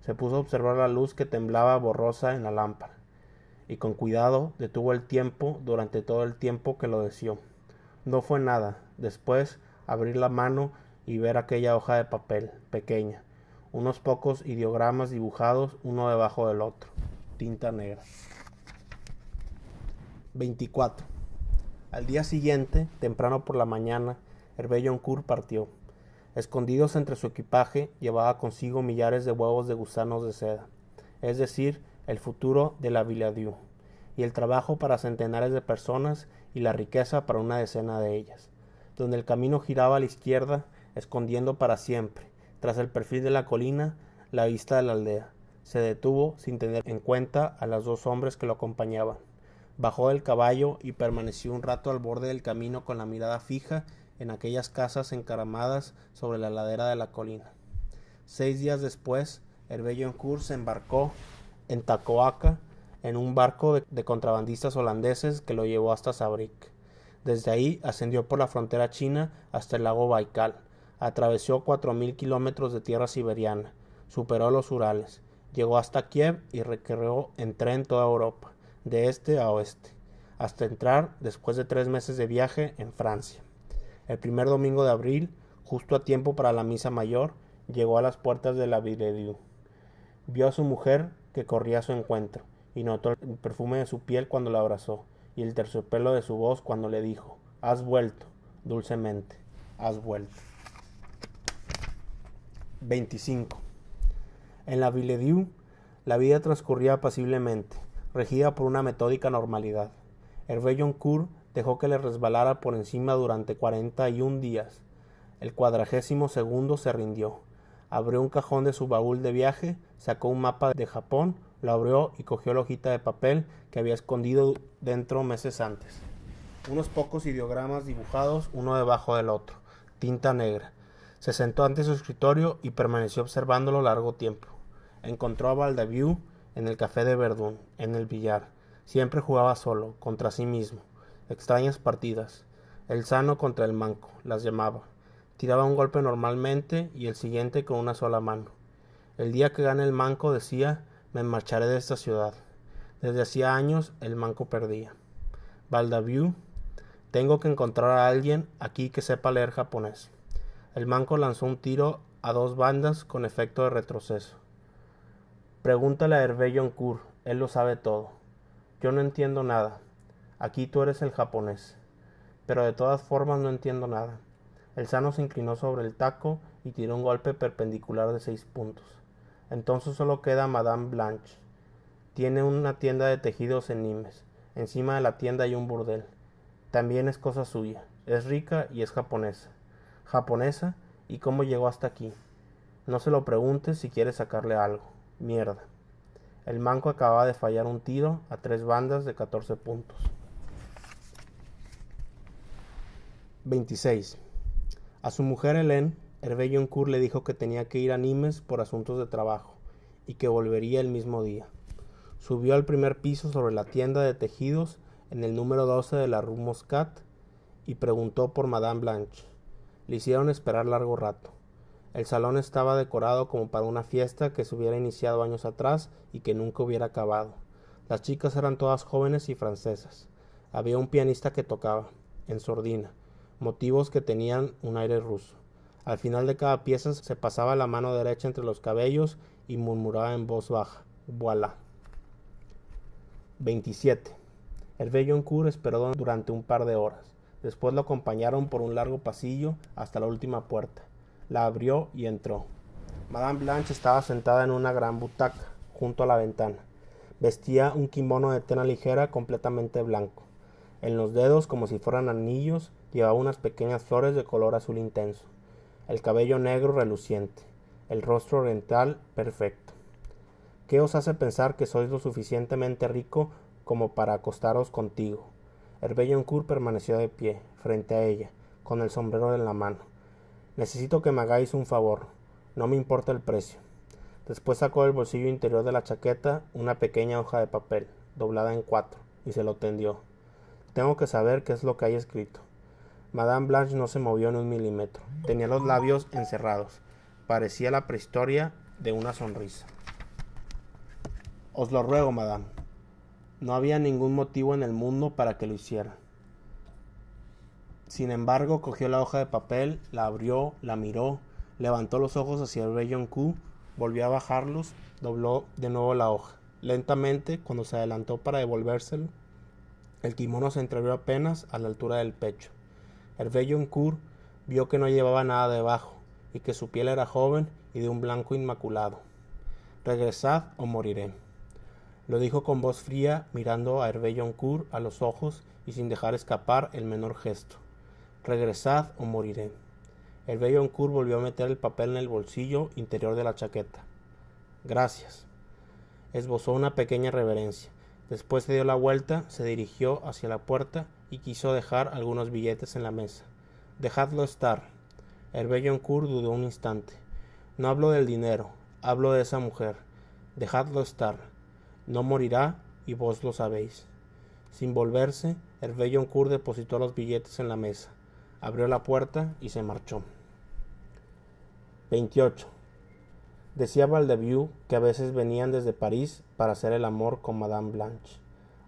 A: Se puso a observar la luz que temblaba borrosa en la lámpara, y con cuidado detuvo el tiempo durante todo el tiempo que lo deseó. No fue nada. Después, abrir la mano y ver aquella hoja de papel, pequeña, unos pocos ideogramas dibujados uno debajo del otro, tinta negra. 24. Al día siguiente, temprano por la mañana, Hervé Joncourt partió. Escondidos entre su equipaje, llevaba consigo millares de huevos de gusanos de seda, es decir, el futuro de la Villedieu, y el trabajo para centenares de personas y la riqueza para una decena de ellas. Donde el camino giraba a la izquierda, escondiendo para siempre, tras el perfil de la colina, la vista de la aldea. Se detuvo sin tener en cuenta a los dos hombres que lo acompañaban. Bajó del caballo y permaneció un rato al borde del camino con la mirada fija en aquellas casas encaramadas sobre la ladera de la colina. 6 días después, Hervé Joncourt se embarcó en Tacoaca en un barco de contrabandistas holandeses que lo llevó hasta Sabrique. Desde ahí ascendió por la frontera china hasta el lago Baikal, atravesó 4.000 kilómetros de tierra siberiana, superó los Urales, llegó hasta Kiev y recorrió en tren toda Europa, de este a oeste, hasta entrar, después de 3 meses de viaje, en Francia. El primer domingo de abril, justo a tiempo para la misa mayor, llegó a las puertas de la Villedieu. Vio a su mujer que corría a su encuentro, y notó el perfume de su piel cuando la abrazó, y el terciopelo de su voz cuando le dijo: «Has vuelto, dulcemente, has vuelto». 25. En la Villedieu, la vida transcurría apaciblemente, regida por una metódica normalidad. Hervé Joncourt dejó que le resbalara por encima durante 41 días. El 42º se rindió. Abrió un cajón de su baúl de viaje, sacó un mapa de Japón, lo abrió y cogió la hojita de papel que había escondido dentro meses antes. Unos pocos ideogramas dibujados uno debajo del otro, tinta negra. Se sentó ante su escritorio y permaneció observándolo largo tiempo. Encontró a Valdaviou en el café de Verdun, en el billar. Siempre jugaba solo, contra sí mismo. Extrañas partidas. El sano contra el manco, las llamaba. Tiraba un golpe normalmente y el siguiente con una sola mano. El día que gane el manco, decía, me marcharé de esta ciudad. Desde hacía años el manco perdía. Valdaviou, tengo que encontrar a alguien aquí que sepa leer japonés. El manco lanzó un tiro a 2 bandas con efecto de retroceso. Pregúntale a Hervé Joncourt, él lo sabe todo. Yo no entiendo nada. Aquí tú eres el japonés. pero de todas formas no entiendo nada. El sano se inclinó sobre el taco y tiró un golpe perpendicular de 6 puntos. Entonces solo queda Madame Blanche. Tiene una tienda de tejidos en Nimes. Encima de la tienda hay un burdel. También es cosa suya. Es rica y es japonesa. ¿Japonesa? ¿Y cómo llegó hasta aquí? No se lo preguntes si quieres sacarle algo. Mierda. El manco acababa de fallar un tiro a 3 bandas de 14 puntos. 26. A su mujer Hélène, Hervé Joncourt le dijo que tenía que ir a Nimes por asuntos de trabajo y que volvería el mismo día. Subió al primer piso sobre la tienda de tejidos en el número 12 de la Rue Muscat y preguntó por Madame Blanche. Le hicieron esperar largo rato. El salón estaba decorado como para una fiesta que se hubiera iniciado años atrás y que nunca hubiera acabado. Las chicas eran todas jóvenes y francesas. Había un pianista que tocaba, en sordina, motivos que tenían un aire ruso. Al final de cada pieza se pasaba la mano derecha entre los cabellos y murmuraba en voz baja, voilà. 27. Hervé Joncourt esperó durante un par de horas. Después lo acompañaron por un largo pasillo hasta la última puerta. La abrió y entró. Madame Blanche estaba sentada en una gran butaca, junto a la ventana. Vestía un kimono de tela ligera completamente blanco. En los dedos, como si fueran anillos, llevaba unas pequeñas flores de color azul intenso. El cabello negro reluciente. El rostro oriental perfecto. ¿Qué os hace pensar que sois lo suficientemente rico como para acostaros contigo? Hervé Joncourt permaneció de pie, frente a ella, con el sombrero en la mano. Necesito que me hagáis un favor. No me importa el precio. Después sacó del bolsillo interior de la chaqueta una pequeña hoja de papel, doblada en 4, y se lo tendió. Tengo que saber qué es lo que hay escrito. Madame Blanche no se movió ni un milímetro. Tenía los labios encerrados. Parecía la prehistoria de una sonrisa. Os lo ruego, madame. No había ningún motivo en el mundo para que lo hiciera. Sin embargo, cogió la hoja de papel, la abrió, la miró, levantó los ojos hacia Hervé Joncourt, volvió a bajarlos, dobló de nuevo la hoja. Lentamente, cuando se adelantó para devolvérselo, el kimono se entreabrió apenas a la altura del pecho. Hervé Joncourt vio que no llevaba nada debajo y que su piel era joven y de un blanco inmaculado. Regresad o moriré. Lo dijo con voz fría, mirando a Hervé Joncourt a los ojos y sin dejar escapar el menor gesto. Regresad o moriré. Hervé Joncourt volvió a meter el papel en el bolsillo interior de la chaqueta. Gracias. Esbozó una pequeña reverencia. Después se dio la vuelta, se dirigió hacia la puerta y quiso dejar algunos billetes en la mesa. Dejadlo estar. Hervé Joncourt dudó un instante. No hablo del dinero, hablo de esa mujer. Dejadlo estar. No morirá y vos lo sabéis. Sin volverse, Hervé Joncourt depositó los billetes en la mesa. Abrió la puerta y se marchó. 28. Decía Baldeview que a veces venían desde París para hacer el amor con Madame Blanche.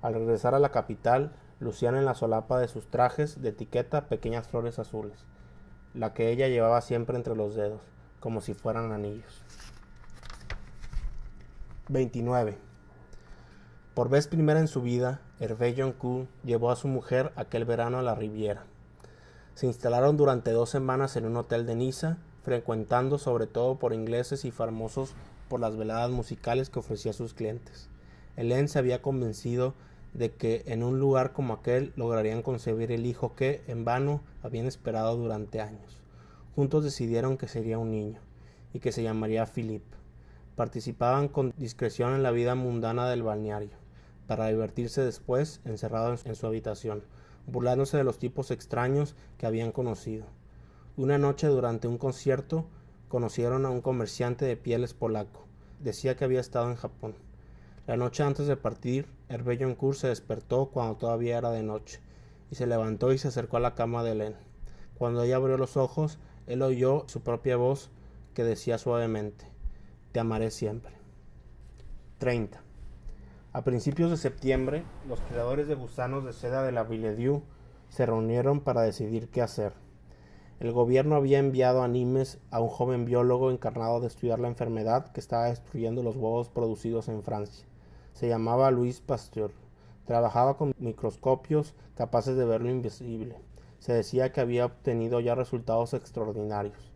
A: Al regresar a la capital, lucían en la solapa de sus trajes de etiqueta pequeñas flores azules, la que ella llevaba siempre entre los dedos, como si fueran anillos. 29. Por vez primera en su vida, Hervé Joncourt llevó a su mujer aquel verano a la Riviera. Se instalaron durante 2 semanas en un hotel de Niza, frecuentando sobre todo por ingleses y famosos por las veladas musicales que ofrecía a sus clientes. Hélène se había convencido de que en un lugar como aquel lograrían concebir el hijo que, en vano, habían esperado durante años. Juntos decidieron que sería un niño, y que se llamaría Philippe. Participaban con discreción en la vida mundana del balneario, para divertirse después encerrados en su habitación, burlándose de los tipos extraños que habían conocido. Una noche durante un concierto conocieron a un comerciante de pieles polaco. Decía que había estado en Japón. La noche antes de partir, Hervé Joncourt se despertó cuando todavía era de noche, y se levantó y se acercó a la cama de Hélène. Cuando ella abrió los ojos, él oyó su propia voz que decía suavemente: «Te amaré siempre». 30. A principios de septiembre, los creadores de gusanos de seda de la Villedieu se reunieron para decidir qué hacer. El gobierno había enviado a Nimes a un joven biólogo encargado de estudiar la enfermedad que estaba destruyendo los huevos producidos en Francia. Se llamaba Louis Pasteur. Trabajaba con microscopios capaces de ver lo invisible. se decía que había obtenido ya resultados extraordinarios.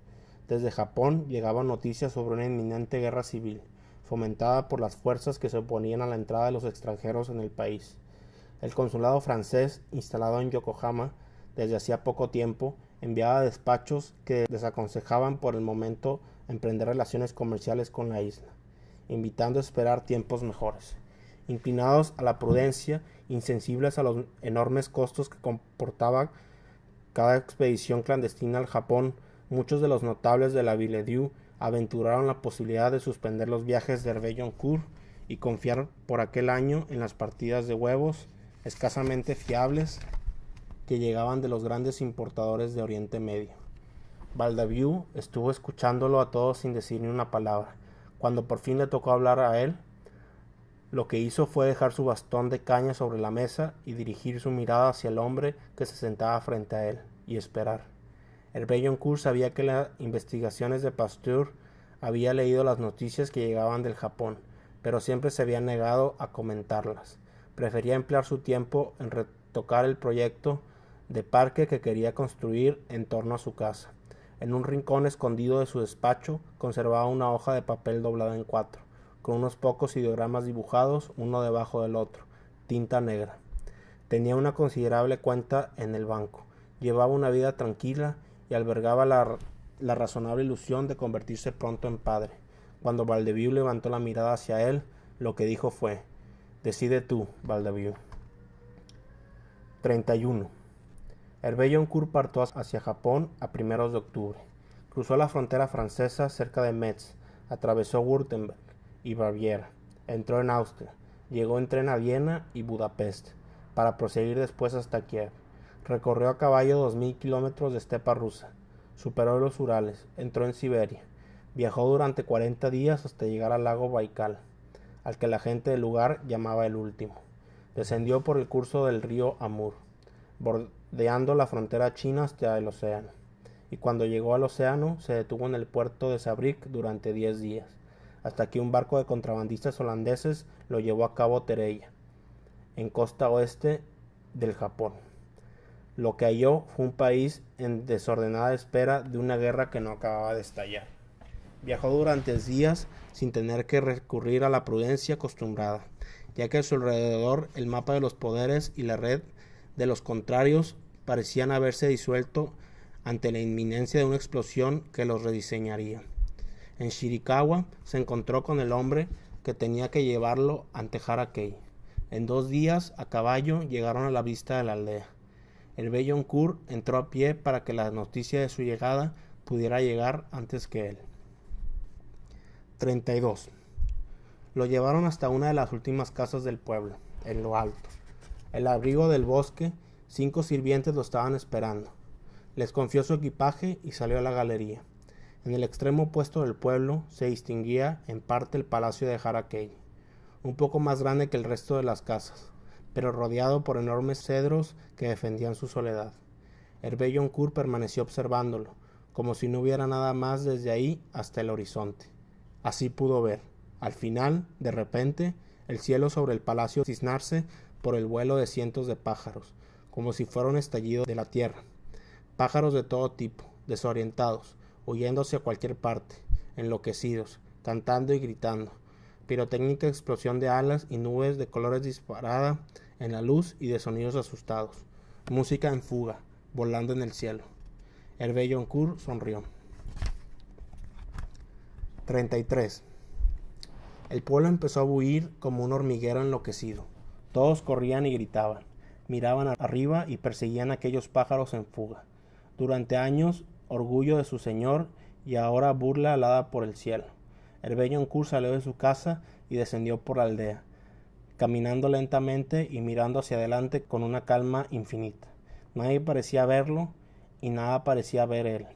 A: Desde Japón llegaban noticias sobre una inminente guerra civil, fomentada por las fuerzas que se oponían a la entrada de los extranjeros en el país. El consulado francés, instalado en Yokohama desde hacía poco tiempo, enviaba despachos que desaconsejaban por el momento emprender relaciones comerciales con la isla, invitando a esperar tiempos mejores. Inclinados a la prudencia, insensibles a los enormes costos que comportaba cada expedición clandestina al Japón, muchos de los notables de la Villedieu aventuraron la posibilidad de suspender los viajes de Hervé Joncourt y confiar por aquel año en las partidas de huevos escasamente fiables que llegaban de los grandes importadores de Oriente Medio. Valdaviou estuvo escuchándolo a todos sin decir ni una palabra. Cuando por fin le tocó hablar a él, lo que hizo fue dejar su bastón de caña sobre la mesa y dirigir su mirada hacia el hombre que se sentaba frente a él, y esperar. Hervé Joncourt sabía que las investigaciones de Pasteur había leído las noticias que llegaban del Japón, pero siempre se había negado a comentarlas. Prefería emplear su tiempo en retocar el proyecto de parque que quería construir en torno a su casa. En un rincón escondido de su despacho conservaba una hoja de papel doblada en 4, con unos pocos ideogramas dibujados uno debajo del otro, tinta negra. Tenía una considerable cuenta en el banco, llevaba una vida tranquila y albergaba la razonable ilusión de convertirse pronto en padre. Cuando Valdaviou levantó la mirada hacia él, lo que dijo fue: «Decide tú, Valdaviou». 31. Hervé Joncourt partió hacia Japón a primeros de octubre. Cruzó la frontera francesa cerca de Metz, atravesó Württemberg y Baviera, entró en Austria, llegó en tren a Viena y Budapest, para proseguir después hasta Kiev. Recorrió a caballo 2000 kilómetros de estepa rusa, superó los Urales, entró en Siberia, viajó durante 40 días hasta llegar al lago Baikal, al que la gente del lugar llamaba el último. Descendió por el curso del río Amur, bordeando la frontera china hasta el océano, y cuando llegó al océano se detuvo en el puerto de Saarbrück durante 10 días, hasta que un barco de contrabandistas holandeses lo llevó a Cabo Terella, en costa oeste del Japón. Lo que halló fue un país en desordenada espera de una guerra que no acababa de estallar. Viajó durante días sin tener que recurrir a la prudencia acostumbrada, ya que a su alrededor el mapa de los poderes y la red de los contrarios parecían haberse disuelto ante la inminencia de una explosión que los rediseñaría. En Shirakawa se encontró con el hombre que tenía que llevarlo ante Harakei. En 2 días, a caballo, llegaron a la vista de la aldea. Hervé Joncourt entró a pie para que la noticia de su llegada pudiera llegar antes que él. 32. Lo llevaron hasta una de las últimas casas del pueblo, en lo alto. El abrigo del bosque, 5 sirvientes lo estaban esperando. Les confió su equipaje y salió a la galería. En el extremo opuesto del pueblo se distinguía en parte el palacio de Harakei, un poco más grande que el resto de las casas, pero rodeado por enormes cedros que defendían su soledad. Hervé Joncourt permaneció observándolo, como si no hubiera nada más desde ahí hasta el horizonte. Así pudo ver, al final, de repente, el cielo sobre el palacio tiznarse por el vuelo de cientos de pájaros, como si fuera un estallido de la tierra. Pájaros de todo tipo, desorientados, huyendo hacia cualquier parte, enloquecidos, cantando y gritando. Pirotécnica explosión de alas y nubes de colores disparada en la luz y de sonidos asustados. Música en fuga, volando en el cielo. Hervé Joncourt sonrió. 33. El pueblo empezó a buir como un hormiguero enloquecido. Todos corrían y gritaban, miraban arriba y perseguían a aquellos pájaros en fuga. Durante años, orgullo de su señor y ahora burla alada por el cielo. Hervé Joncourt salió de su casa y descendió por la aldea, caminando lentamente y mirando hacia adelante con una calma infinita. Nadie parecía verlo y nada parecía ver él.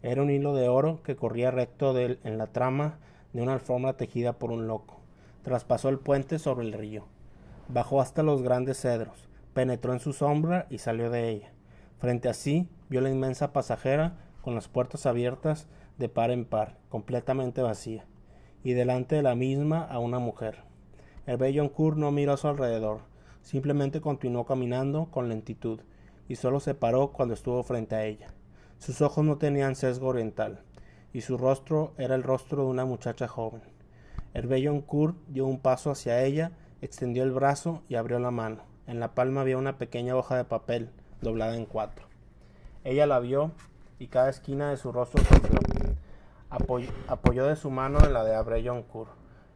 A: Era un hilo de oro que corría recto de él en la trama de una alfombra tejida por un loco. Traspasó el puente sobre el río. Bajó hasta los grandes cedros, penetró en su sombra y salió de ella. Frente a sí vio la inmensa pasajera con las puertas abiertas de par en par, completamente vacía, y delante de la misma a una mujer. Hervé Joncourt no miró a su alrededor, simplemente continuó caminando con lentitud, y solo se paró cuando estuvo frente a ella. Sus ojos no tenían sesgo oriental, y su rostro era el rostro de una muchacha joven. Hervé-Joncourt dio un paso hacia ella, extendió el brazo y abrió la mano. En la palma había una pequeña hoja de papel, doblada en 4. Ella la vio y cada esquina de su rostro sonrió. Apoyó de su mano en la de Hervé-Joncourt.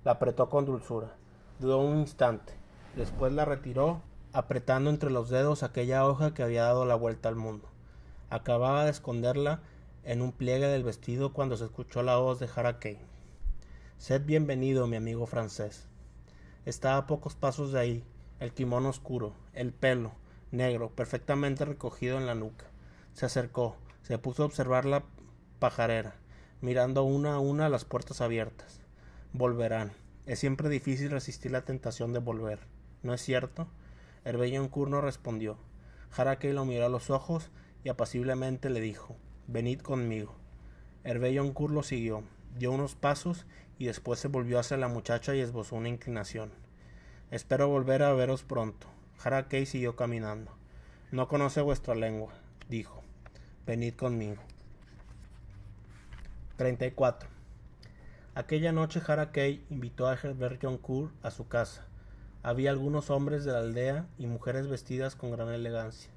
A: La apretó con dulzura. Dudó un instante. Después la retiró, apretando entre los dedos aquella hoja que había dado la vuelta al mundo. Acababa de esconderla en un pliegue del vestido cuando se escuchó la voz de Harakei. «Sed bienvenido, mi amigo francés». Estaba a pocos pasos de ahí, el kimono oscuro, el pelo, negro, perfectamente recogido en la nuca. Se acercó, se puso a observar la pajarera, mirando una a una las puertas abiertas. Volverán. Es siempre difícil resistir la tentación de volver, ¿no es cierto? Hervé-Joncourt no respondió. Harakei lo miró a los ojos y apaciblemente le dijo: «Venid conmigo». Hervé-Joncourt lo siguió, dio unos pasos y después se volvió hacia la muchacha y esbozó una inclinación. «Espero volver a veros pronto». Harakei siguió caminando. «No conoce vuestra lengua», dijo. «Venid conmigo». 34. Aquella noche Harakei invitó a Hervé-Joncourt a su casa. Había algunos hombres de la aldea y mujeres vestidas con gran elegancia,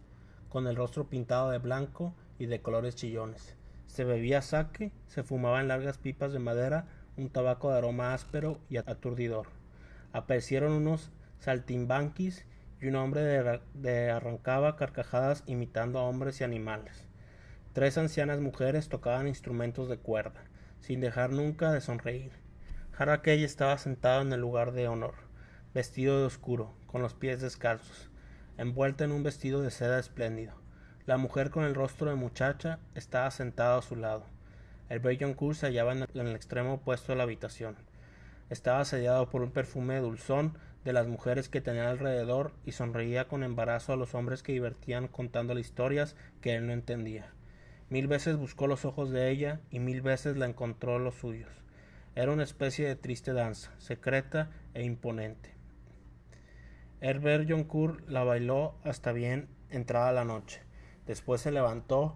A: con el rostro pintado de blanco y de colores chillones. Se bebía sake, se fumaba en largas pipas de madera un tabaco de aroma áspero y aturdidor. Aparecieron unos saltimbanquis y un hombre arrancaba carcajadas imitando a hombres y animales. 3 ancianas mujeres tocaban instrumentos de cuerda, sin dejar nunca de sonreír. Harakei estaba sentado en el lugar de honor, vestido de oscuro, con los pies descalzos, envuelta en un vestido de seda espléndido. La mujer con el rostro de muchacha estaba sentada a su lado. Hervé-Joncourt se hallaba en el extremo opuesto de la habitación. Estaba asediado por un perfume dulzón de las mujeres que tenía alrededor y sonreía con embarazo a los hombres que divertían contándole historias que él no entendía. 1000 veces buscó los ojos de ella y 1000 veces la encontró los suyos. Era una especie de triste danza, secreta e imponente. Hervé-Joncourt la bailó hasta bien entrada la noche. Después se levantó,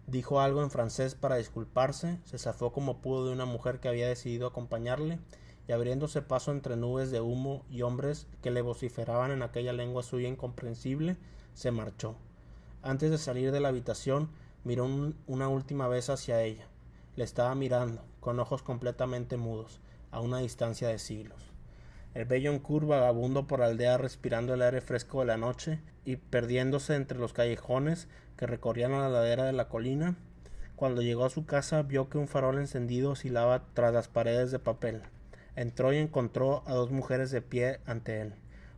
A: dijo algo en francés para disculparse, se zafó como pudo de una mujer que había decidido acompañarle, y abriéndose paso entre nubes de humo y hombres que le vociferaban en aquella lengua suya incomprensible, se marchó. Antes de salir de la habitación, miró una última vez hacia ella. Le estaba mirando, con ojos completamente mudos, a una distancia de siglos. Hervé-Joncourt vagabundo por la aldea respirando el aire fresco de la noche y perdiéndose entre los callejones que recorrían a la ladera de la colina. Cuando llegó a su casa vio que un farol encendido oscilaba tras las paredes de papel. Entró y encontró a 2 mujeres de pie ante él.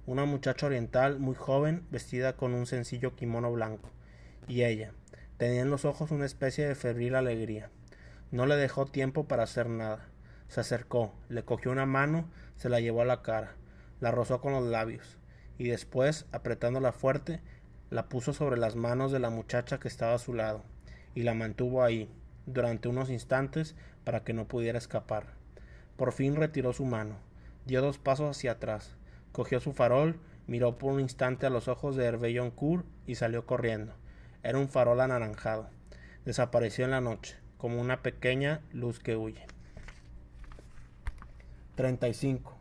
A: Una muchacha oriental muy joven, vestida con un sencillo kimono blanco, y ella. Tenía en los ojos una especie de febril alegría. No le dejó tiempo para hacer nada. Se acercó, le cogió una mano, se la llevó a la cara, la rozó con los labios, y después, apretándola fuerte, la puso sobre las manos de la muchacha que estaba a su lado, y la mantuvo ahí, durante unos instantes, para que no pudiera escapar. Por fin retiró su mano, dio 2 pasos hacia atrás, cogió su farol, miró por un instante a los ojos de Hervé-Joncourt y salió corriendo. Era un farol anaranjado. Desapareció en la noche, como una pequeña luz que huye. 35.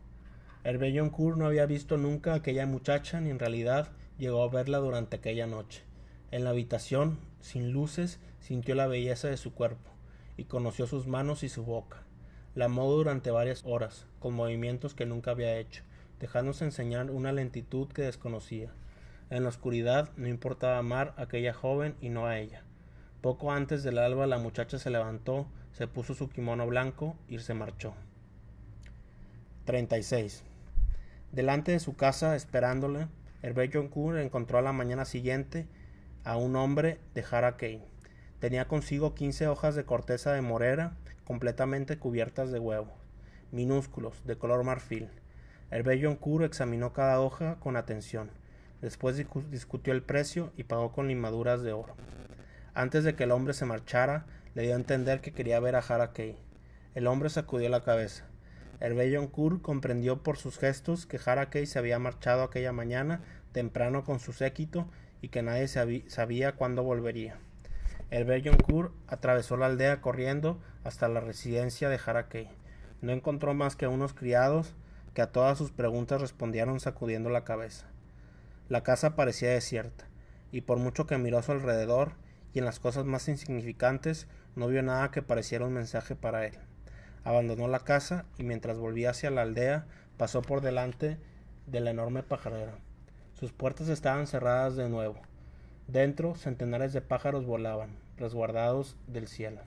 A: Hervé-Joncourt no había visto nunca a aquella muchacha, ni en realidad llegó a verla durante aquella noche. En la habitación, sin luces, sintió la belleza de su cuerpo, y conoció sus manos y su boca. La amó durante varias horas, con movimientos que nunca había hecho, dejándose enseñar una lentitud que desconocía. En la oscuridad no importaba amar a aquella joven y no a ella. Poco antes del alba la muchacha se levantó, se puso su kimono blanco y se marchó. 36. Delante de su casa, esperándole, Hervé-Joncourt encontró a la mañana siguiente a un hombre de Harakei. Tenía consigo 15 hojas de corteza de morera, completamente cubiertas de huevos, minúsculos, de color marfil. Hervé-Joncourt examinó cada hoja con atención. Después discutió el precio y pagó con limaduras de oro. Antes de que el hombre se marchara, le dio a entender que quería ver a Harakei. El hombre sacudió la cabeza. Hervé-Joncourt comprendió por sus gestos que Harakei se había marchado aquella mañana temprano con su séquito y que nadie sabía cuándo volvería. El Belloncourt atravesó la aldea corriendo hasta la residencia de Harakei. No encontró más que unos criados que a todas sus preguntas respondieron sacudiendo la cabeza. La casa parecía desierta, y por mucho que miró a su alrededor y en las cosas más insignificantes, no vio nada que pareciera un mensaje para él. Abandonó la casa y mientras volvía hacia la aldea, pasó por delante de la enorme pajarera. Sus puertas estaban cerradas de nuevo. Dentro, centenares de pájaros volaban, resguardados del cielo.